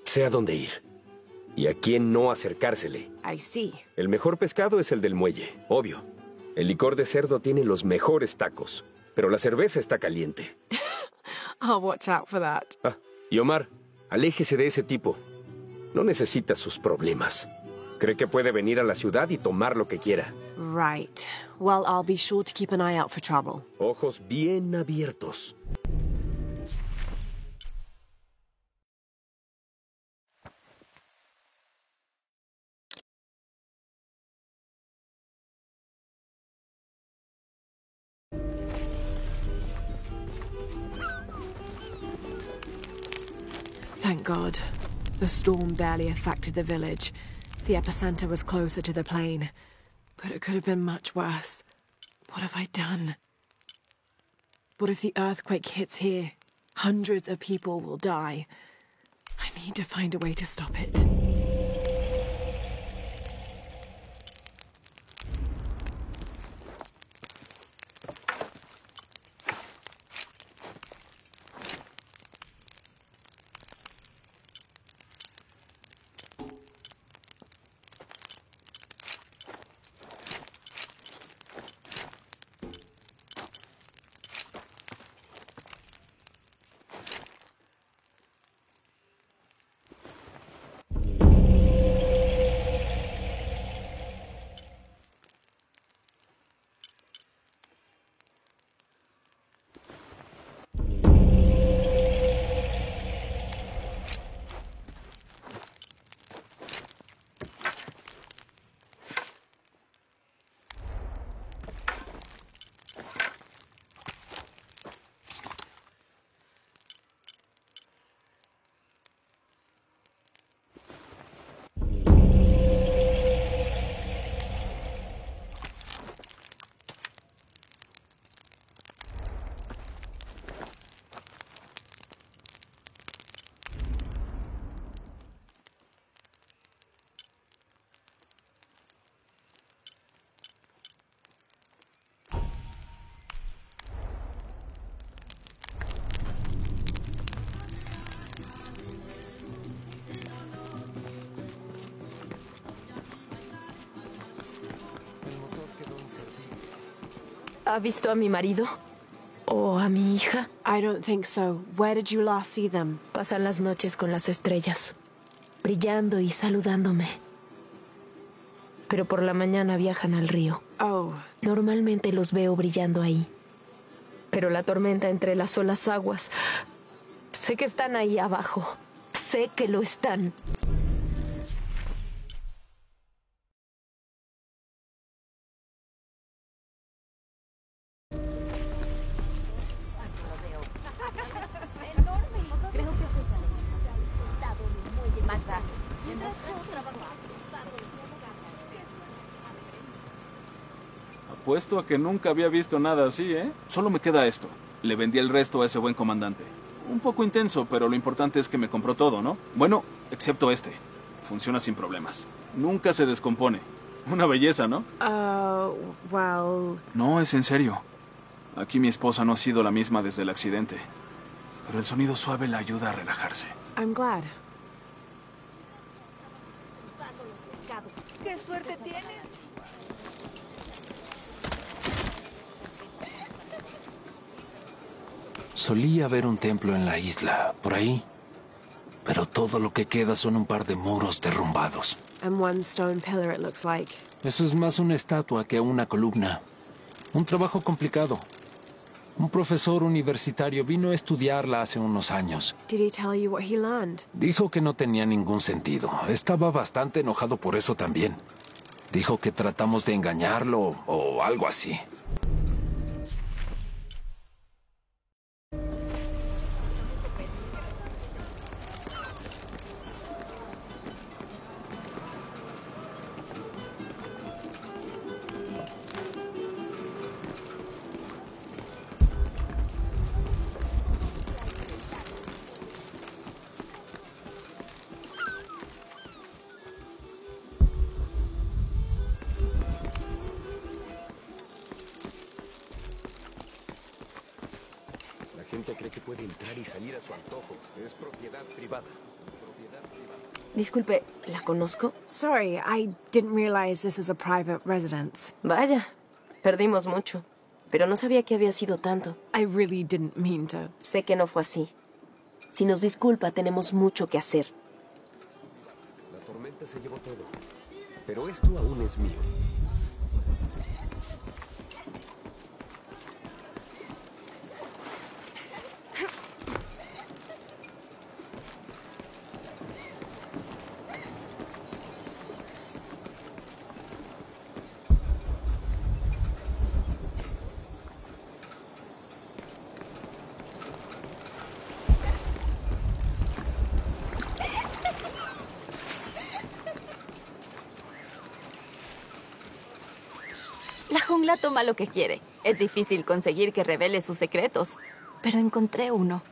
Sé a dónde ir. Y a quién no acercársele. I see. El mejor pescado es el del muelle, obvio. El licor de cerdo tiene los mejores tacos. Pero la cerveza está caliente. I'll watch out for that. Ah, y Omar, aléjese de ese tipo. No necesita sus problemas. Cree que puede venir a la ciudad y tomar lo que quiera. Right. Well, I'll be sure to keep an eye out for trouble. Ojos bien abiertos. Thank God. The storm barely affected the village. The epicenter was closer to the plain. But it could have been much worse. What have I done? What if the earthquake hits here? Hundreds of people will die. I need to find a way to stop it. ¿Ha visto a mi marido? ¿O a mi hija? I don't think so. Where did you last see them? Pasan las noches con las estrellas, brillando y saludándome. Pero por la mañana viajan al río. Oh. Normalmente los veo brillando ahí. Pero la tormenta entrelazó las aguas. Sé que están ahí abajo. Sé que lo están. Apuesto a que nunca había visto nada así, ¿eh? Solo me queda esto. Le vendí el resto a ese buen comandante. Un poco intenso, pero lo importante es que me compró todo, ¿no? Bueno, excepto este. Funciona sin problemas. Nunca se descompone. Una belleza, ¿no? Well... No, es en serio. Aquí mi esposa no ha sido la misma desde el accidente. Pero el sonido suave la ayuda a relajarse. I'm glad. ¡Qué suerte tienes! Solía haber un templo en la isla, por ahí. Pero todo lo que queda son un par de muros derrumbados. And one stone pillar, it looks like. Eso es más una estatua que una columna. Un trabajo complicado. Un profesor universitario vino a estudiarla hace unos años. Did he tell you what he learned? Dijo que no tenía ningún sentido. Estaba bastante enojado por eso también. Dijo que tratamos de engañarlo o algo así. gente cree que puede entrar y salir a su antojo. Es propiedad privada. Disculpe, ¿la conozco? Sorry, I didn't realize this was a private residence. Vaya, perdimos mucho. Pero no sabía que había sido tanto. I really didn't mean to. Sé que no fue así. Si nos disculpa, tenemos mucho que hacer. La tormenta se llevó todo. Pero esto aún es mío. La jungla toma lo que quiere. Es difícil conseguir que revele sus secretos. Pero encontré uno.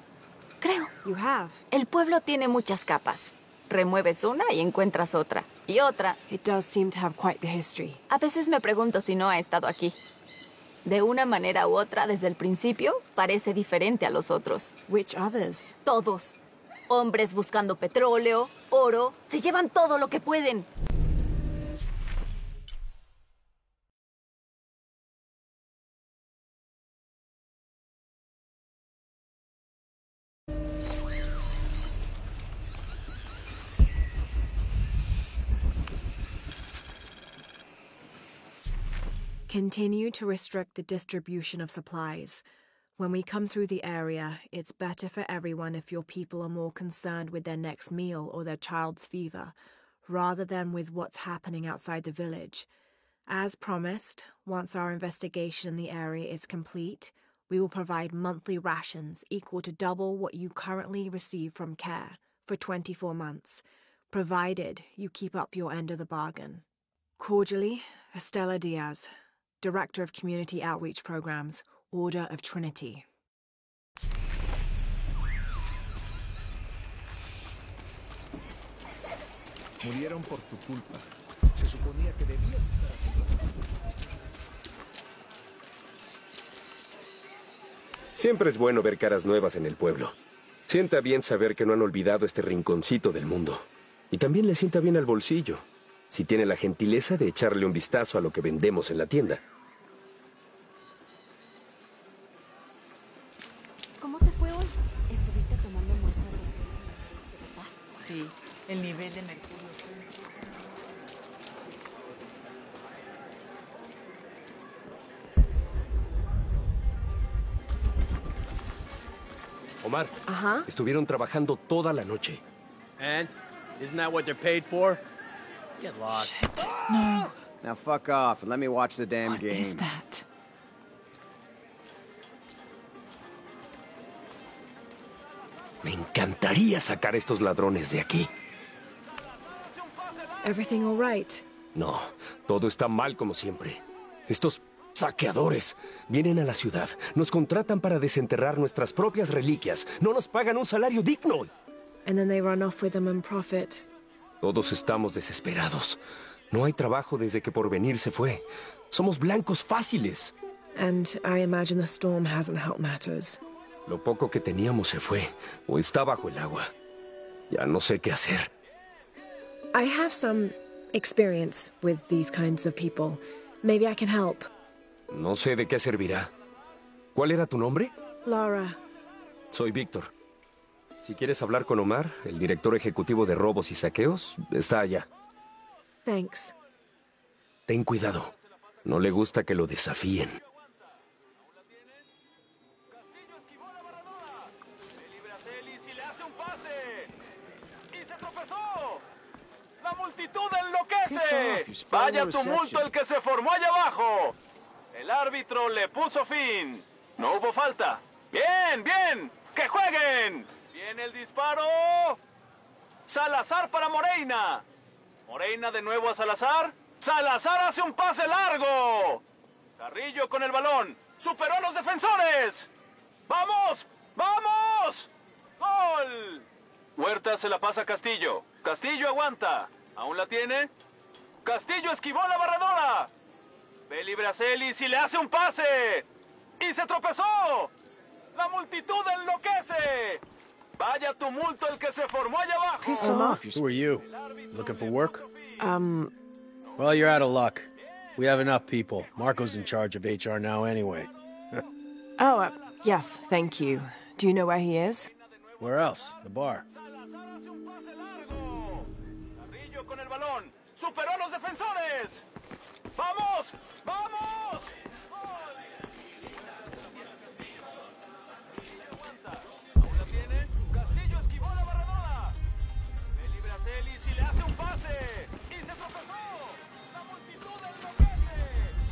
Creo. You have. El pueblo tiene muchas capas. Remueves una y encuentras otra. Y otra. It does seem to have quite the history. A veces me pregunto si no ha estado aquí. De una manera u otra, desde el principio, parece diferente a los otros. Which others? Todos. Hombres buscando petróleo, oro. Se llevan todo lo que pueden. Continue to restrict the distribution of supplies. When we come through the area, it's better for everyone if your people are more concerned with their next meal or their child's fever, rather than with what's happening outside the village. As promised, once our investigation in the area is complete, we will provide monthly rations equal to double what you currently receive from CARE for 24 months, provided you keep up your end of the bargain. Cordially, Estela Diaz, Director of Community Outreach Programs, Order of Trinity. Murieron por tu culpa. Se suponía que debías estar aquí. Siempre es bueno ver caras nuevas en el pueblo. Sienta bien saber que no han olvidado este rinconcito del mundo. Y también le sienta bien al bolsillo, si tiene la gentileza de echarle un vistazo a lo que vendemos en la tienda. ¿Cómo te fue hoy? ¿Estuviste tomando muestras de suelo, verdad? Sí, el nivel de mercurio. Omar, estuvieron trabajando toda la noche. And? Isn't that what they're paid for? Get lost. Shit. No. Now fuck off and let me watch the damn game. What is that? Me encantaría sacar a estos ladrones de aquí. Everything all right? No, todo está mal como siempre. Estos saqueadores vienen a la ciudad, nos contratan para desenterrar nuestras propias reliquias, no nos pagan un salario digno. And then they run off with them and profit. Todos estamos desesperados. No hay trabajo desde que Porvenir se fue. Somos blancos fáciles. And I imagine the storm hasn't helped matters. Lo poco que teníamos se fue, o está bajo el agua. Ya no sé qué hacer. I have some experience with these kinds of people. Maybe I can help. No sé de qué servirá. ¿Cuál era tu nombre? Laura. Soy Víctor. Si quieres hablar con Omar, el director ejecutivo de robos y saqueos, está allá. Thanks. Ten cuidado. No le gusta que lo desafíen. ¡La multitud enloquece! ¡Vaya tumulto el que se formó allá abajo! El árbitro le puso fin. No hubo falta. ¡Bien, bien! ¡Que jueguen! ¡Viene el disparo! ¡Salazar para Moreira! Moreira de nuevo a Salazar. ¡Salazar hace un pase largo! Carrillo con el balón. ¡Superó a los defensores! ¡Vamos! ¡Vamos! ¡Gol! Huerta se la pasa a Castillo. Castillo aguanta. ¿Aún la tiene? Castillo esquivó la barredora. Ve libre a Celis y le hace un pase. ¡Y se tropezó! ¡La multitud enloquece! ¡Vaya tumulto el que se formó allá abajo! Piss off. Who are you? Looking for work? Well, you're out of luck. We have enough people. Marco's in charge of HR now anyway. Oh, yes, thank you. Do you know where he is? Where else? The bar. Carrillo con el balón. ¡Superó a los defensores! ¡Vamos! ¡Vamos! Aún la tiene. Castillo esquivó la barredora. Le libra a Celis y le hace un pase. ¡Y se tropezó! ¡La multitud enloquece!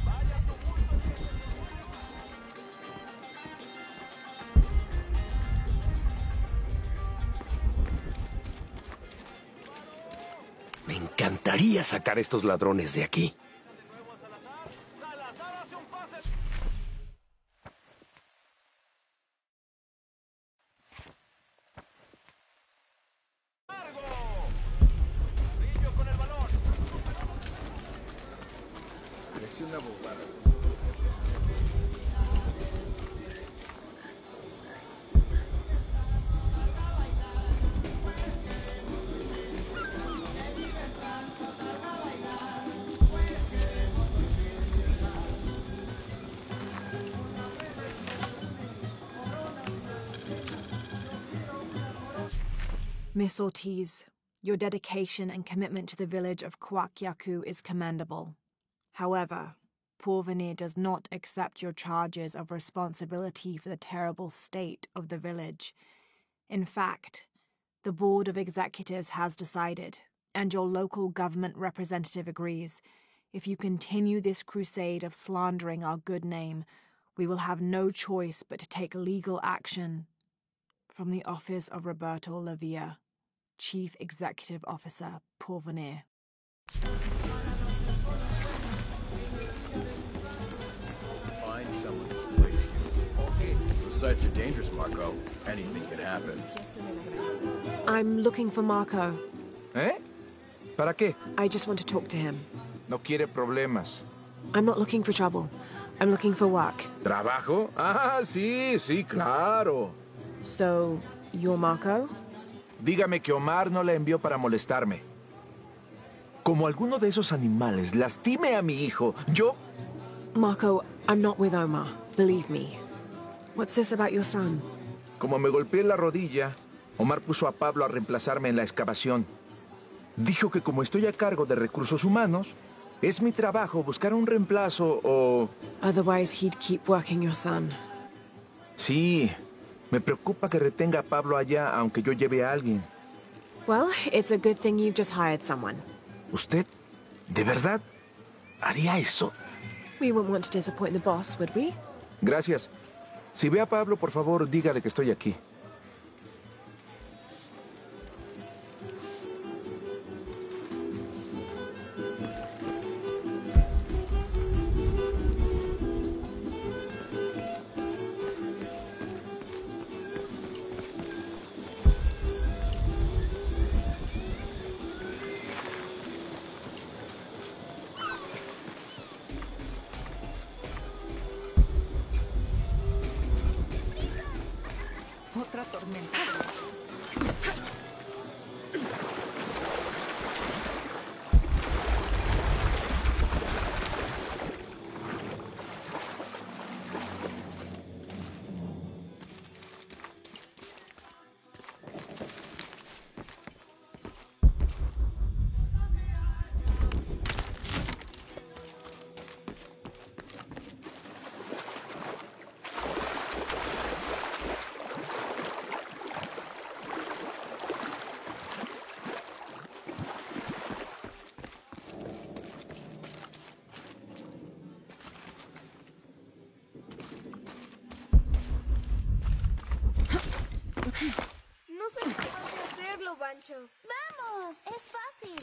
¡Vaya tumulto! Me encantaría sacar a estos ladrones de aquí. Parece una bobada. Miss Ortiz, your dedication and commitment to the village of Kwakyaku is commendable. However, Porvenir does not accept your charges of responsibility for the terrible state of the village. In fact, the Board of Executives has decided, and your local government representative agrees, if you continue this crusade of slandering our good name, we will have no choice but to take legal action. From the office of Roberto Lavia, Chief Executive Officer, Porvenir. Find someone to replace you. Okay. Those sites are dangerous, Marco. Anything can happen. I'm looking for Marco. ¿Eh? ¿Para qué? I just want to talk to him. No quiere problemas. I'm not looking for trouble. I'm looking for work. ¿Trabajo? Ah, sí, sí, claro. So, you're Marco? Dígame que Omar no la envió para molestarme. Como alguno de esos animales lastime a mi hijo, yo... Marco, I'm not with Omar. Believe me. What's this about your son? Como me golpeé la rodilla, Omar puso a Pablo a reemplazarme en la excavación. Dijo que como estoy a cargo de recursos humanos, es mi trabajo buscar un reemplazo o... Otherwise, he'd keep working your son. Sí, me preocupa que retenga a Pablo allá aunque yo lleve a alguien. Well, it's a good thing you've just hired someone. ¿Usted, de verdad, haría eso? We wouldn't want to disappoint the boss, would we? Gracias. Si ve a Pablo, por favor, dígale que estoy aquí. Otra tormenta. No soy capaz de hacerlo, Bancho. ¡Vamos! Es fácil.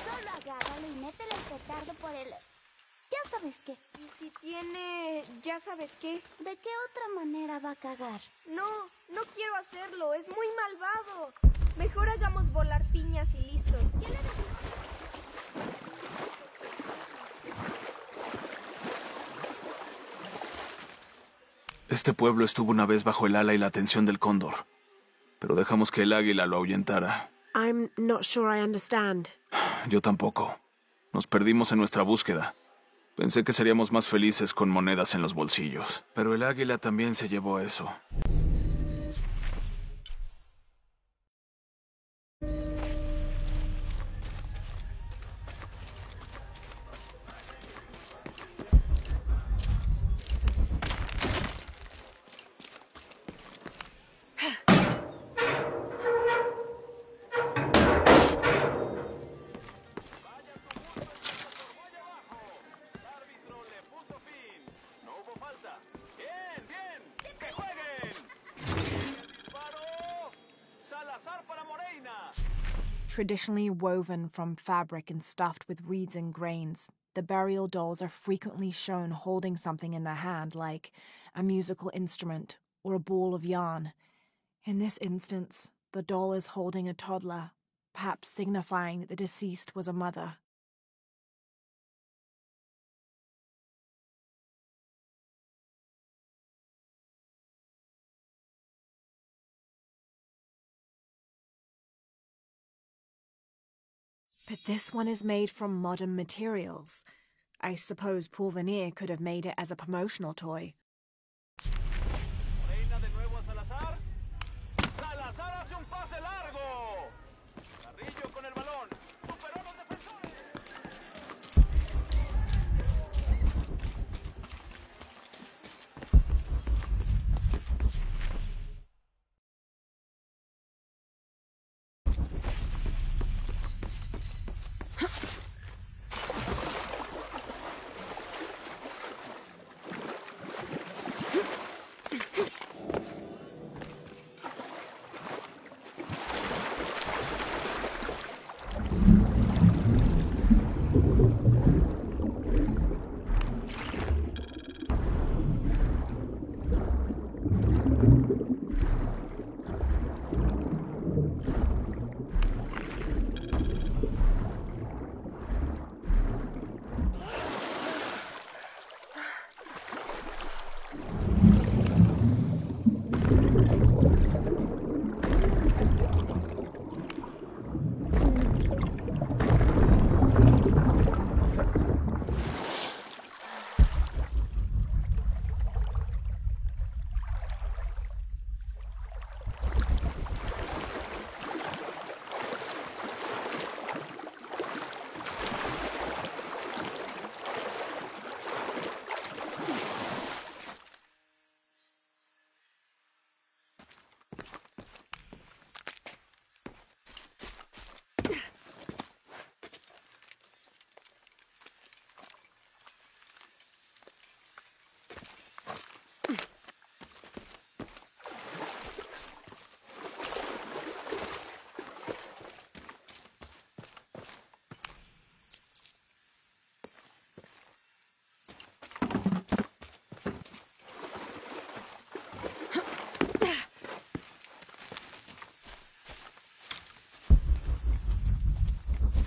Solo agárralo y métele el petardo por el... Ya sabes qué. ¿Y si tiene... ya sabes qué? ¿De qué otra manera va a cagar? No, no quiero hacerlo. Es muy malvado. Mejor hagamos volar piñas y listo. ¿Qué le decimos? Este pueblo estuvo una vez bajo el ala y la atención del cóndor, pero dejamos que el águila lo ahuyentara. I'm not sure I understand. Yo tampoco. Nos perdimos en nuestra búsqueda. Pensé que seríamos más felices con monedas en los bolsillos, pero el águila también se llevó eso. Traditionally woven from fabric and stuffed with reeds and grains, the burial dolls are frequently shown holding something in their hand, like a musical instrument or a ball of yarn. In this instance, the doll is holding a toddler, perhaps signifying that the deceased was a mother. But this one is made from modern materials. I suppose Porvenir could have made it as a promotional toy. Reina de nuevo a Salazar. Salazar hace un pase largo. Carrillo con el balón. Superó los defensores.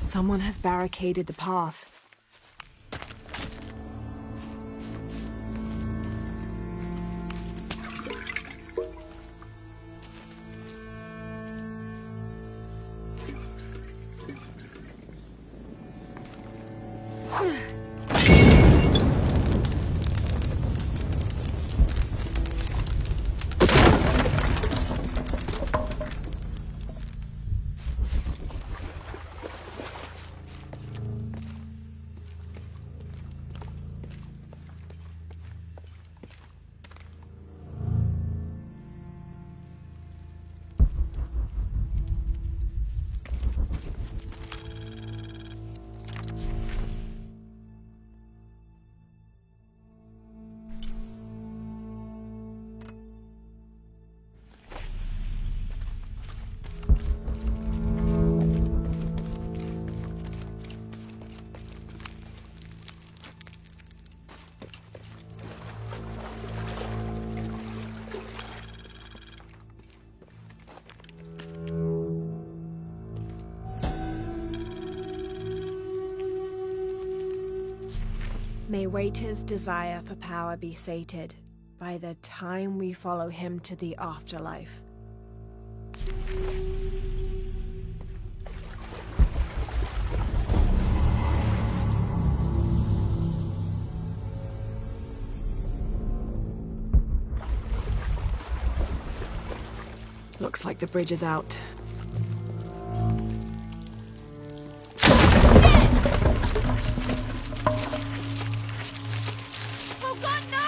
Someone has barricaded the path. May Waiter's desire for power be sated. by the time we follow him to the afterlife. Looks like the bridge is out. Oh God, no!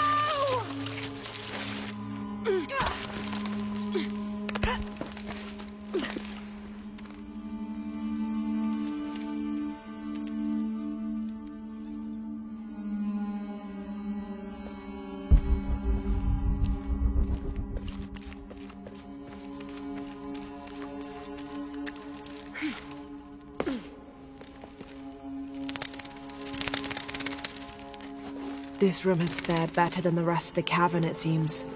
This room has fared better than the rest of the cavern, it seems.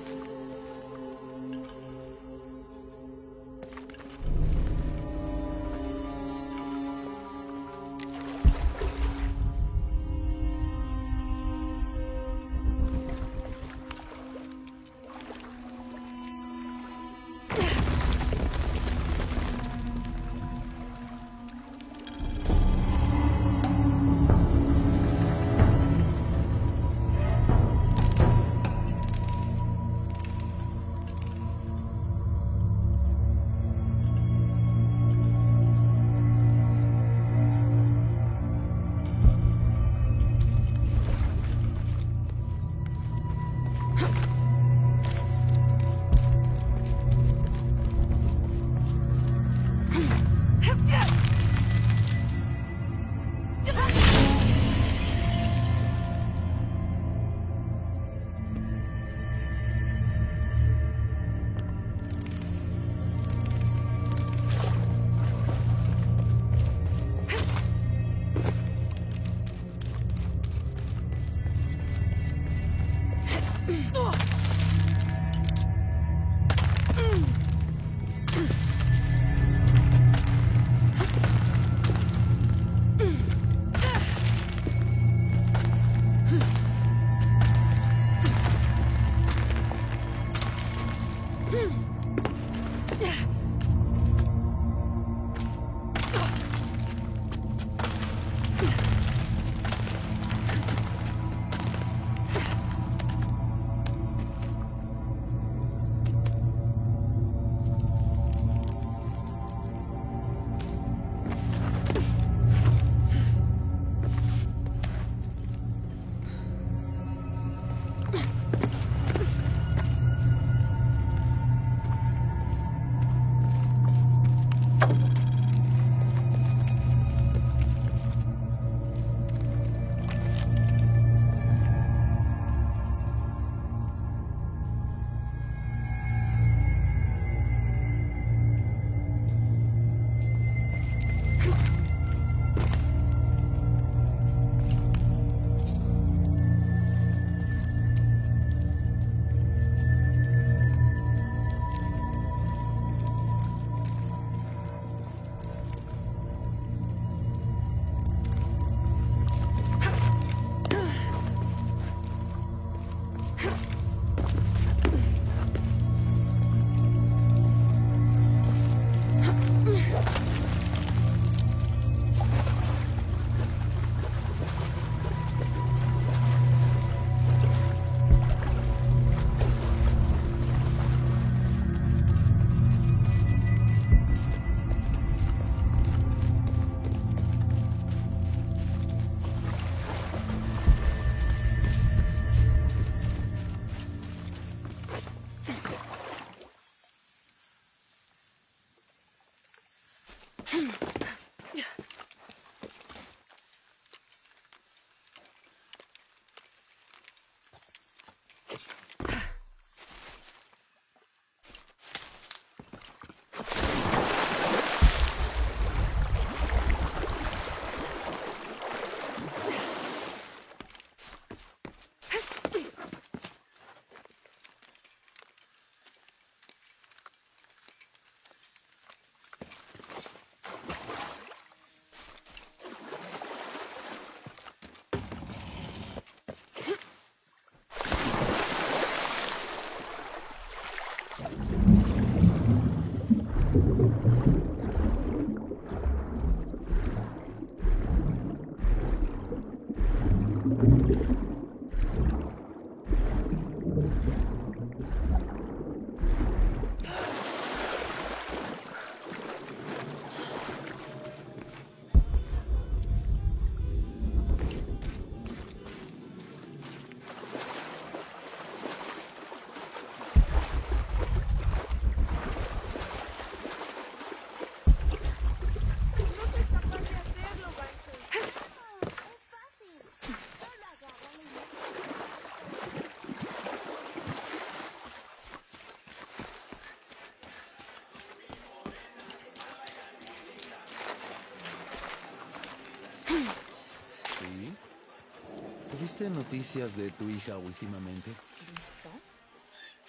¿Viste noticias de tu hija últimamente? ¿Listo?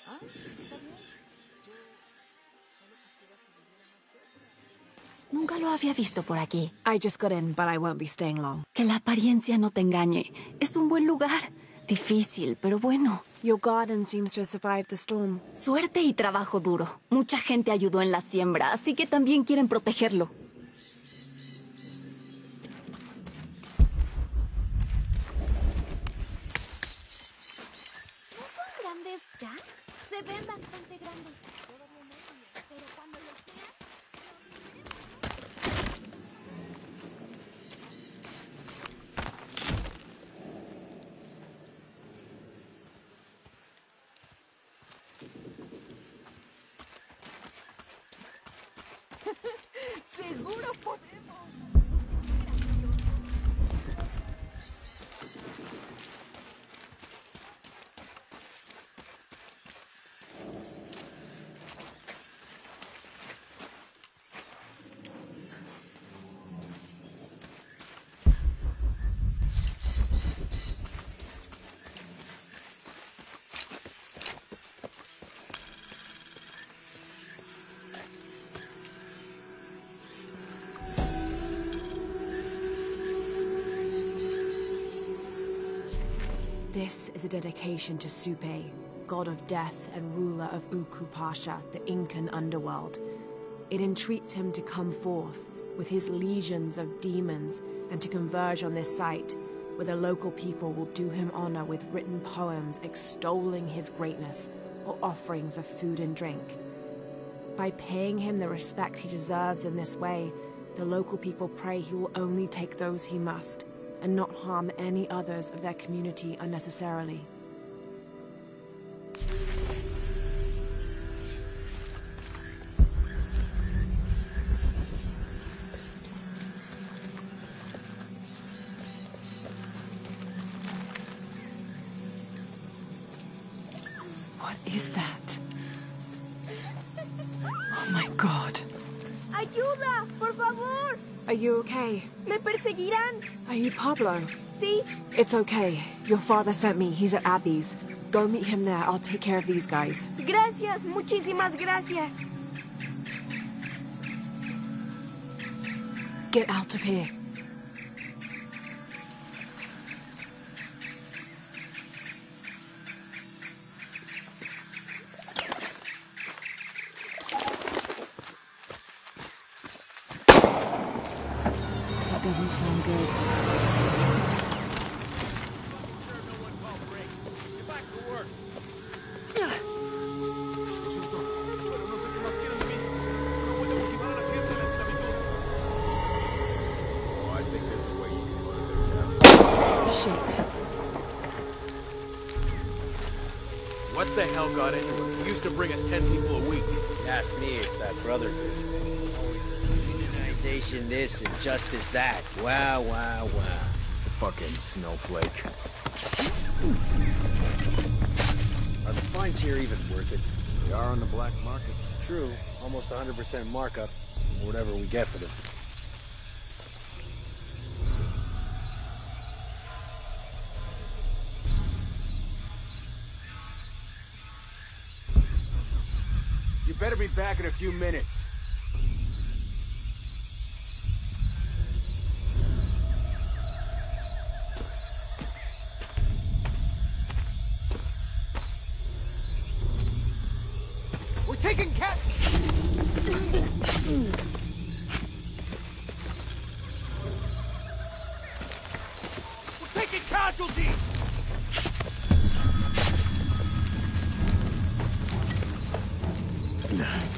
Ah, está bien. Nunca lo había visto por aquí. I just got in, but I won't be staying long. Que la apariencia no te engañe. Es un buen lugar. Difícil, pero bueno. Your garden seems to have survived the storm. Suerte y trabajo duro. Mucha gente ayudó en la siembra, así que también quieren protegerlo. ¿No son grandes ya? Se ven bastante grandes. Pero cuando lo sean... Seguro podemos. This is a dedication to Supe, god of death and ruler of Uku Pasha, the Incan underworld. It entreats him to come forth with his legions of demons and to converge on this site, where the local people will do him honor with written poems extolling his greatness or offerings of food and drink. By paying him the respect he deserves in this way, the local people pray he will only take those he must, and not harm any others of their community unnecessarily. What is that? Oh my God. ¡Ayuda! ¡Por favor! Are you okay? ¡Me perseguirán! Are you Pablo? Sí. It's okay. Your father sent me. He's at Abby's. Go meet him there. I'll take care of these guys. Gracias, muchísimas gracias. Get out of here. That doesn't sound good. What the hell got into it? He used to bring us 10 people a week. Ask me, it's that brotherhood. Unionization this and justice that. Wow, wow, wow. Fucking snowflake. Are the fines here even worth it? They are on the black market. True, almost 100% markup, or whatever we get for them. You better be back in a few minutes. We're taking We're taking casualties!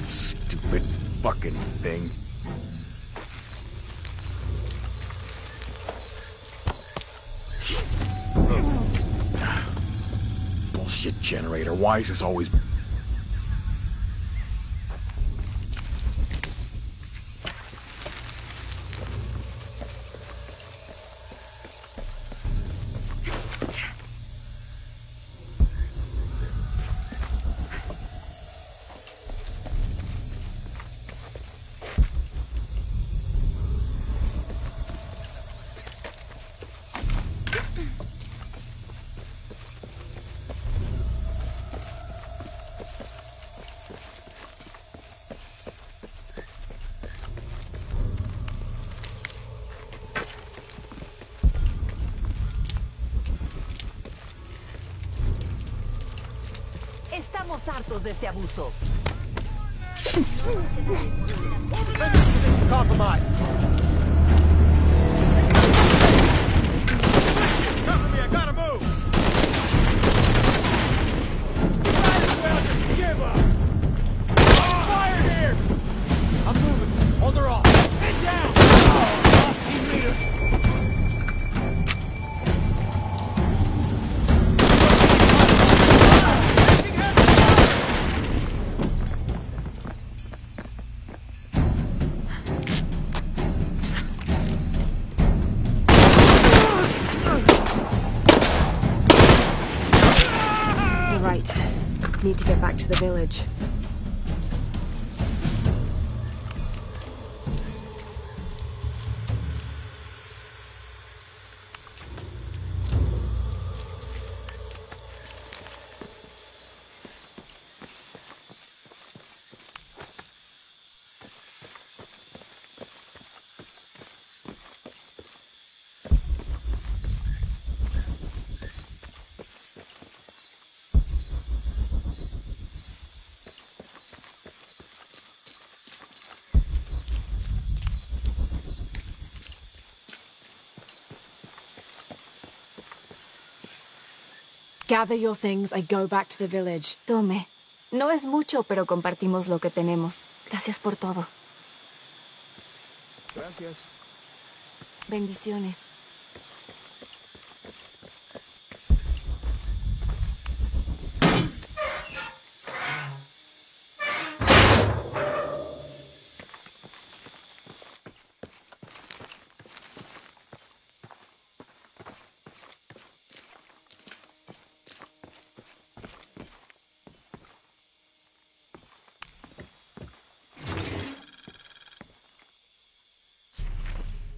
Stupid fucking thing. Bullshit generator. Why is this always... Estamos hartos de este abuso. Compromised. Cover me, I gotta move. Might as well just give up. Fire here. I'm moving. Hold her off. Head down. Lost team leader. Need to get back to the village. Gather your things and go back to the village. Tome. No es mucho, pero compartimos lo que tenemos. Gracias por todo. Gracias. Bendiciones.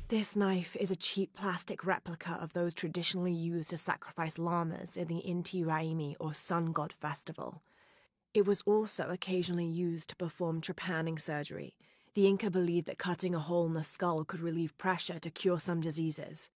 This knife is a cheap plastic replica of those traditionally used to sacrifice llamas in the Inti Raymi or Sun God Festival. It was also occasionally used to perform trepanning surgery. The Inca believed that cutting a hole in the skull could relieve pressure to cure some diseases.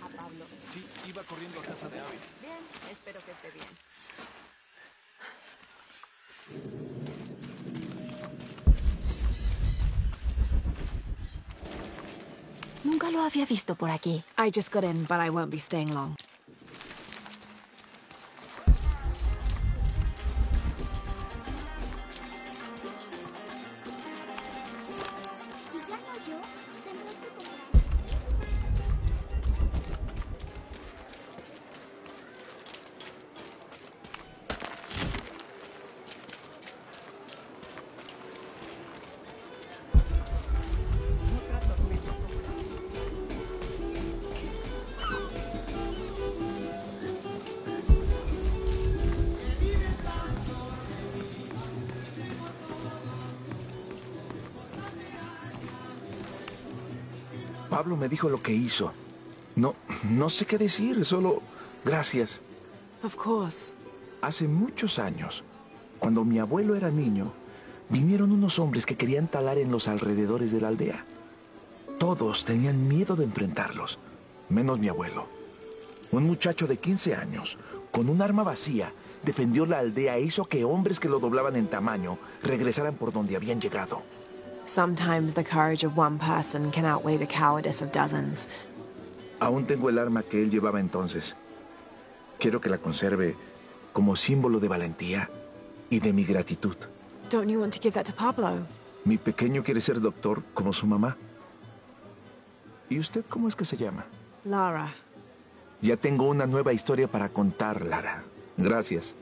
¿A Pablo? Sí, iba corriendo a casa de Abby. Bien, espero que esté bien. Nunca lo había visto por aquí. I just got in, but I won't be staying long. Pablo me dijo lo que hizo. No sé qué decir, solo gracias. Of course. Hace muchos años, cuando mi abuelo era niño, vinieron unos hombres que querían talar en los alrededores de la aldea. Todos tenían miedo de enfrentarlos, menos mi abuelo. Un muchacho de 15 años, con un arma vacía, defendió la aldea e hizo que hombres que lo doblaban en tamaño regresaran por donde habían llegado. Sometimes the courage of one person can outweigh the cowardice of dozens. Aún tengo el arma que él llevaba entonces. Quiero que la conserve como símbolo de valentía y de mi gratitud. Don't you want to give that to Pablo? Mi pequeño quiere ser doctor como su mamá. ¿Y usted cómo es que se llama? Lara. Ya tengo una nueva historia para contar, Lara. Gracias.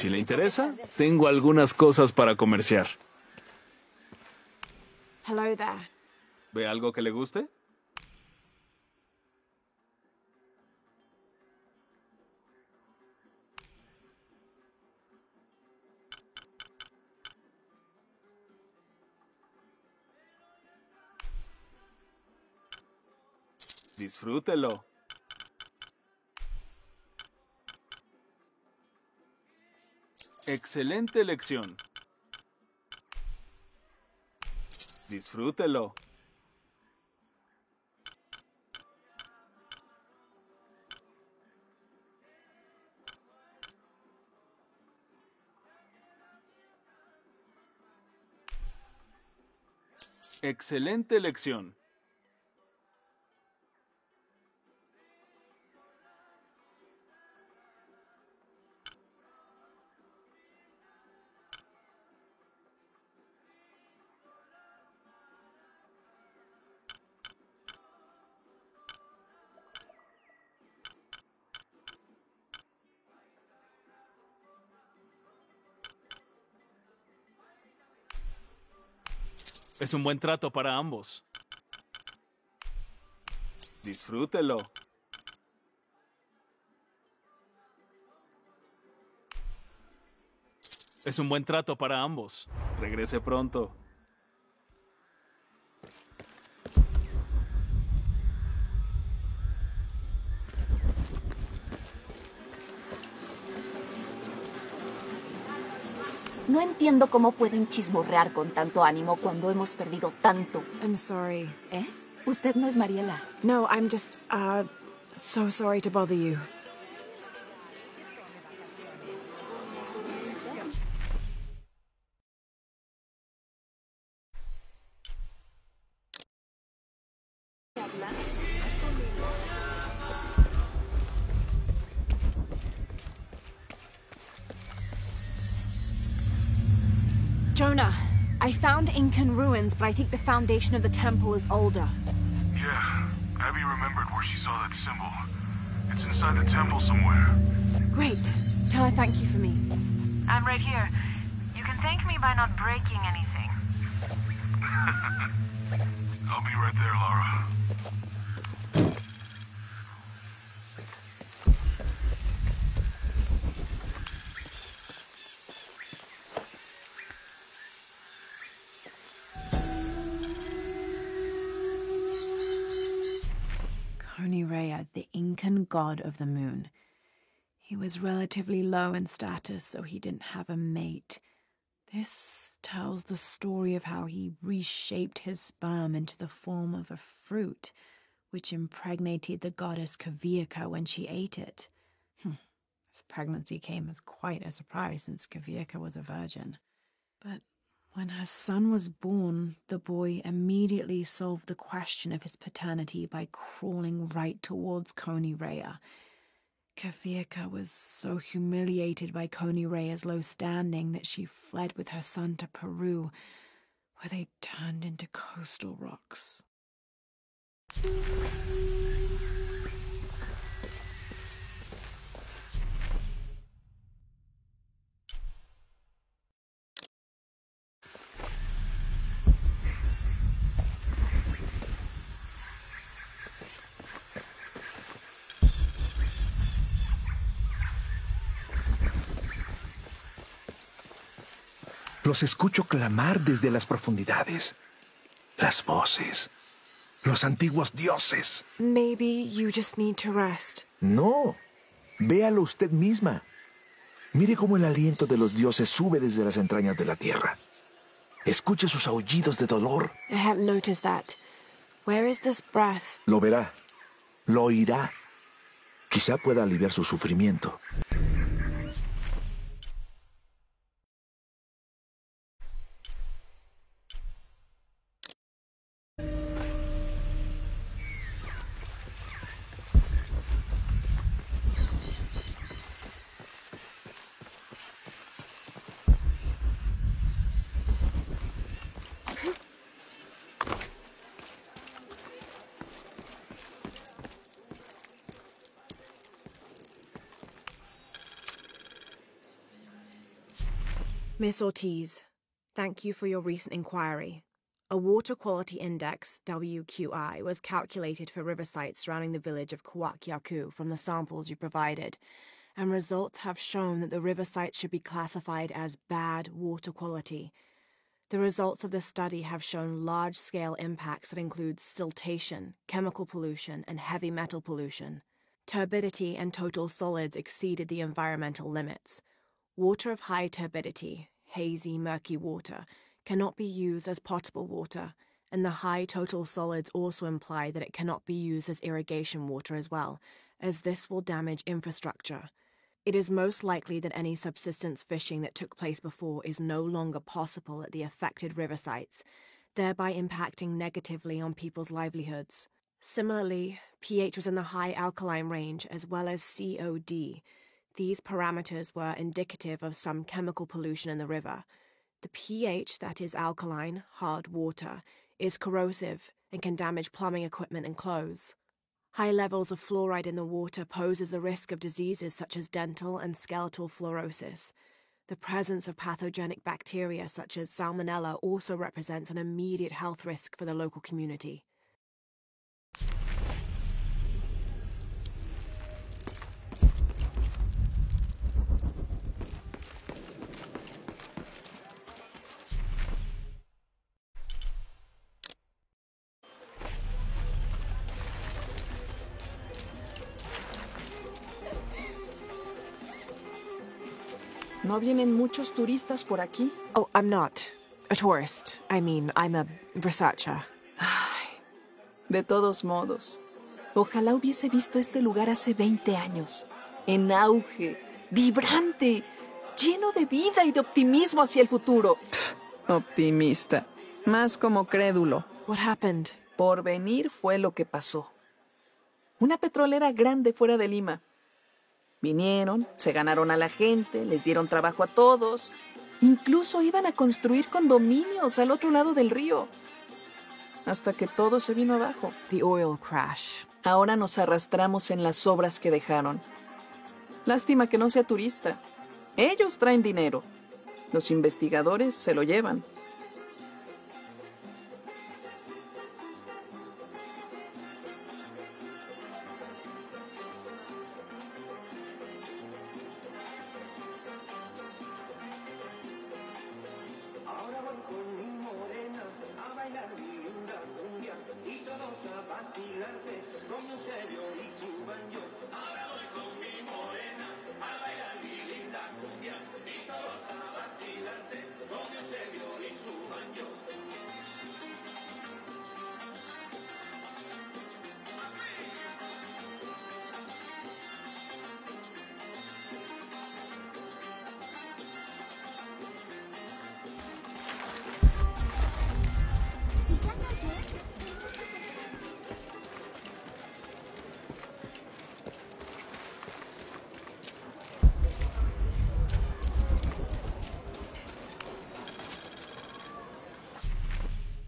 Si le interesa, tengo algunas cosas para comerciar. Hello there. ¿Ve algo que le guste? Disfrútelo. Excelente elección. Disfrútelo. Excelente elección. Es un buen trato para ambos. Disfrútelo. Es un buen trato para ambos. Regrese pronto. No entiendo cómo pueden chismorrear con tanto ánimo cuando hemos perdido tanto. I'm sorry. ¿Eh? Usted no es Mariela. No, I'm just, so sorry to bother you. Jonah, I found Incan ruins, but I think the foundation of the temple is older. Yeah, Abby remembered where she saw that symbol. It's inside the temple somewhere. Great. Tell her thank you for me. I'm right here. You can thank me by not breaking anything. I'll be right there, Lara. Kony-Rea, the Incan god of the moon. He was relatively low in status, so he didn't have a mate. This tells the story of how he reshaped his sperm into the form of a fruit, which impregnated the goddess Kavika when she ate it. His pregnancy came as quite a surprise since Kavika was a virgin. But when her son was born, the boy immediately solved the question of his paternity by crawling right towards Kony-Rea. Kavika was so humiliated by Kony-Rea's low standing that she fled with her son to Peru, where they turned into coastal rocks. Los escucho clamar desde las profundidades. Las voces. Los antiguos dioses. Maybe you just need to rest. No. Véalo usted misma. Mire cómo el aliento de los dioses sube desde las entrañas de la tierra. Escuche sus aullidos de dolor. I hadn't noticed that. Where is this breath? Lo verá. Lo oirá. Quizá pueda aliviar su sufrimiento. Miss Ortiz, thank you for your recent inquiry. A Water Quality Index, WQI, was calculated for river sites surrounding the village of Kuwak from the samples you provided, and results have shown that the river sites should be classified as bad water quality. The results of this study have shown large-scale impacts that include siltation, chemical pollution, and heavy metal pollution. Turbidity and total solids exceeded the environmental limits. Water of high turbidity, hazy, murky water, cannot be used as potable water, and the high total solids also imply that it cannot be used as irrigation water as well, as this will damage infrastructure. It is most likely that any subsistence fishing that took place before is no longer possible at the affected river sites, thereby impacting negatively on people's livelihoods. Similarly, pH was in the high alkaline range as well as COD. These parameters were indicative of some chemical pollution in the river. The pH, that is alkaline, hard water, is corrosive and can damage plumbing equipment and clothes. High levels of fluoride in the water poses the risk of diseases such as dental and skeletal fluorosis. The presence of pathogenic bacteria such as Salmonella also represents an immediate health risk for the local community. ¿No vienen muchos turistas por aquí? Oh, I'm not a tourist. I mean, I'm a researcher. Ay, de todos modos, ojalá hubiese visto este lugar hace 20 años. En auge, vibrante, lleno de vida y de optimismo hacia el futuro. Optimista, más como crédulo. What happened? Por venir fue lo que pasó. Una petrolera grande fuera de Lima. Vinieron, se ganaron a la gente, les dieron trabajo a todos. Incluso iban a construir condominios al otro lado del río. Hasta que todo se vino abajo. The oil crash. Ahora nos arrastramos en las obras que dejaron. Lástima que no sea turista. Ellos traen dinero. Los investigadores se lo llevan.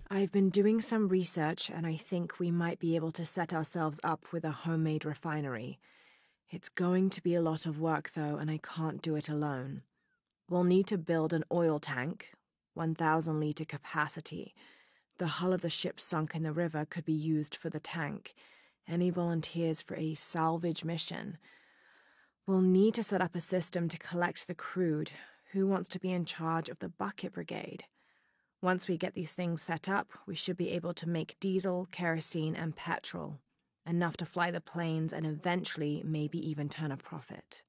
I've been doing some research, and I think we might be able to set ourselves up with a homemade refinery. It's going to be a lot of work, though, and I can't do it alone. We'll need to build an oil tank, 1,000-liter capacity. The hull of the ship sunk in the river could be used for the tank. Any volunteers for a salvage mission? We'll need to set up a system to collect the crude. Who wants to be in charge of the bucket brigade? Once we get these things set up, we should be able to make diesel, kerosene, and petrol. Enough to fly the planes and eventually maybe even turn a profit.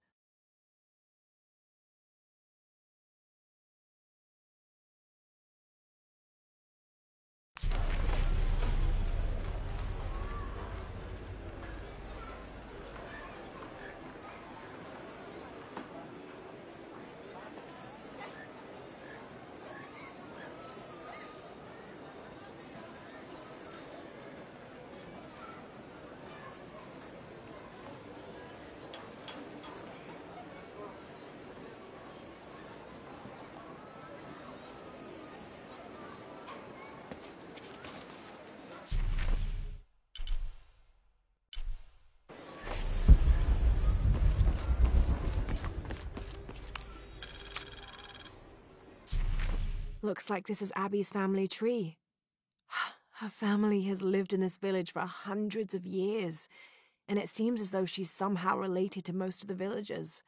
Looks like this is Abby's family tree. Her family has lived in this village for hundreds of years, and it seems as though she's somehow related to most of the villagers.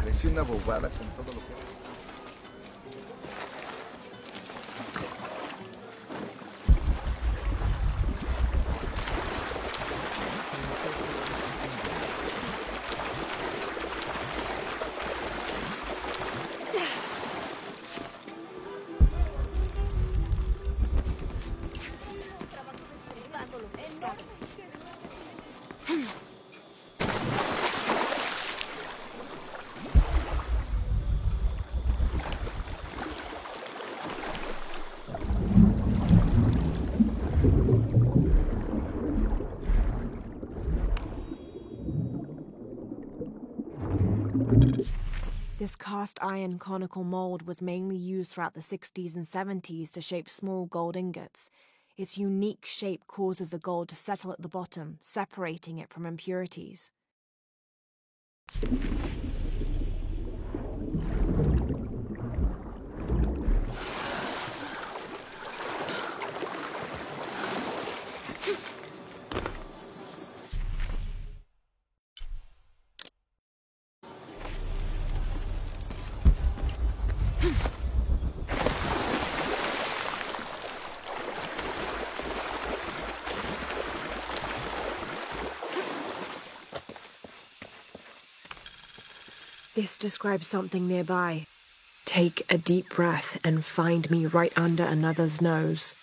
Parece una bobada con todo lo que... This cast iron conical mold was mainly used throughout the 60s and 70s to shape small gold ingots. Its unique shape causes the gold to settle at the bottom, separating it from impurities. This describes something nearby. Take a deep breath and find me right under another's nose.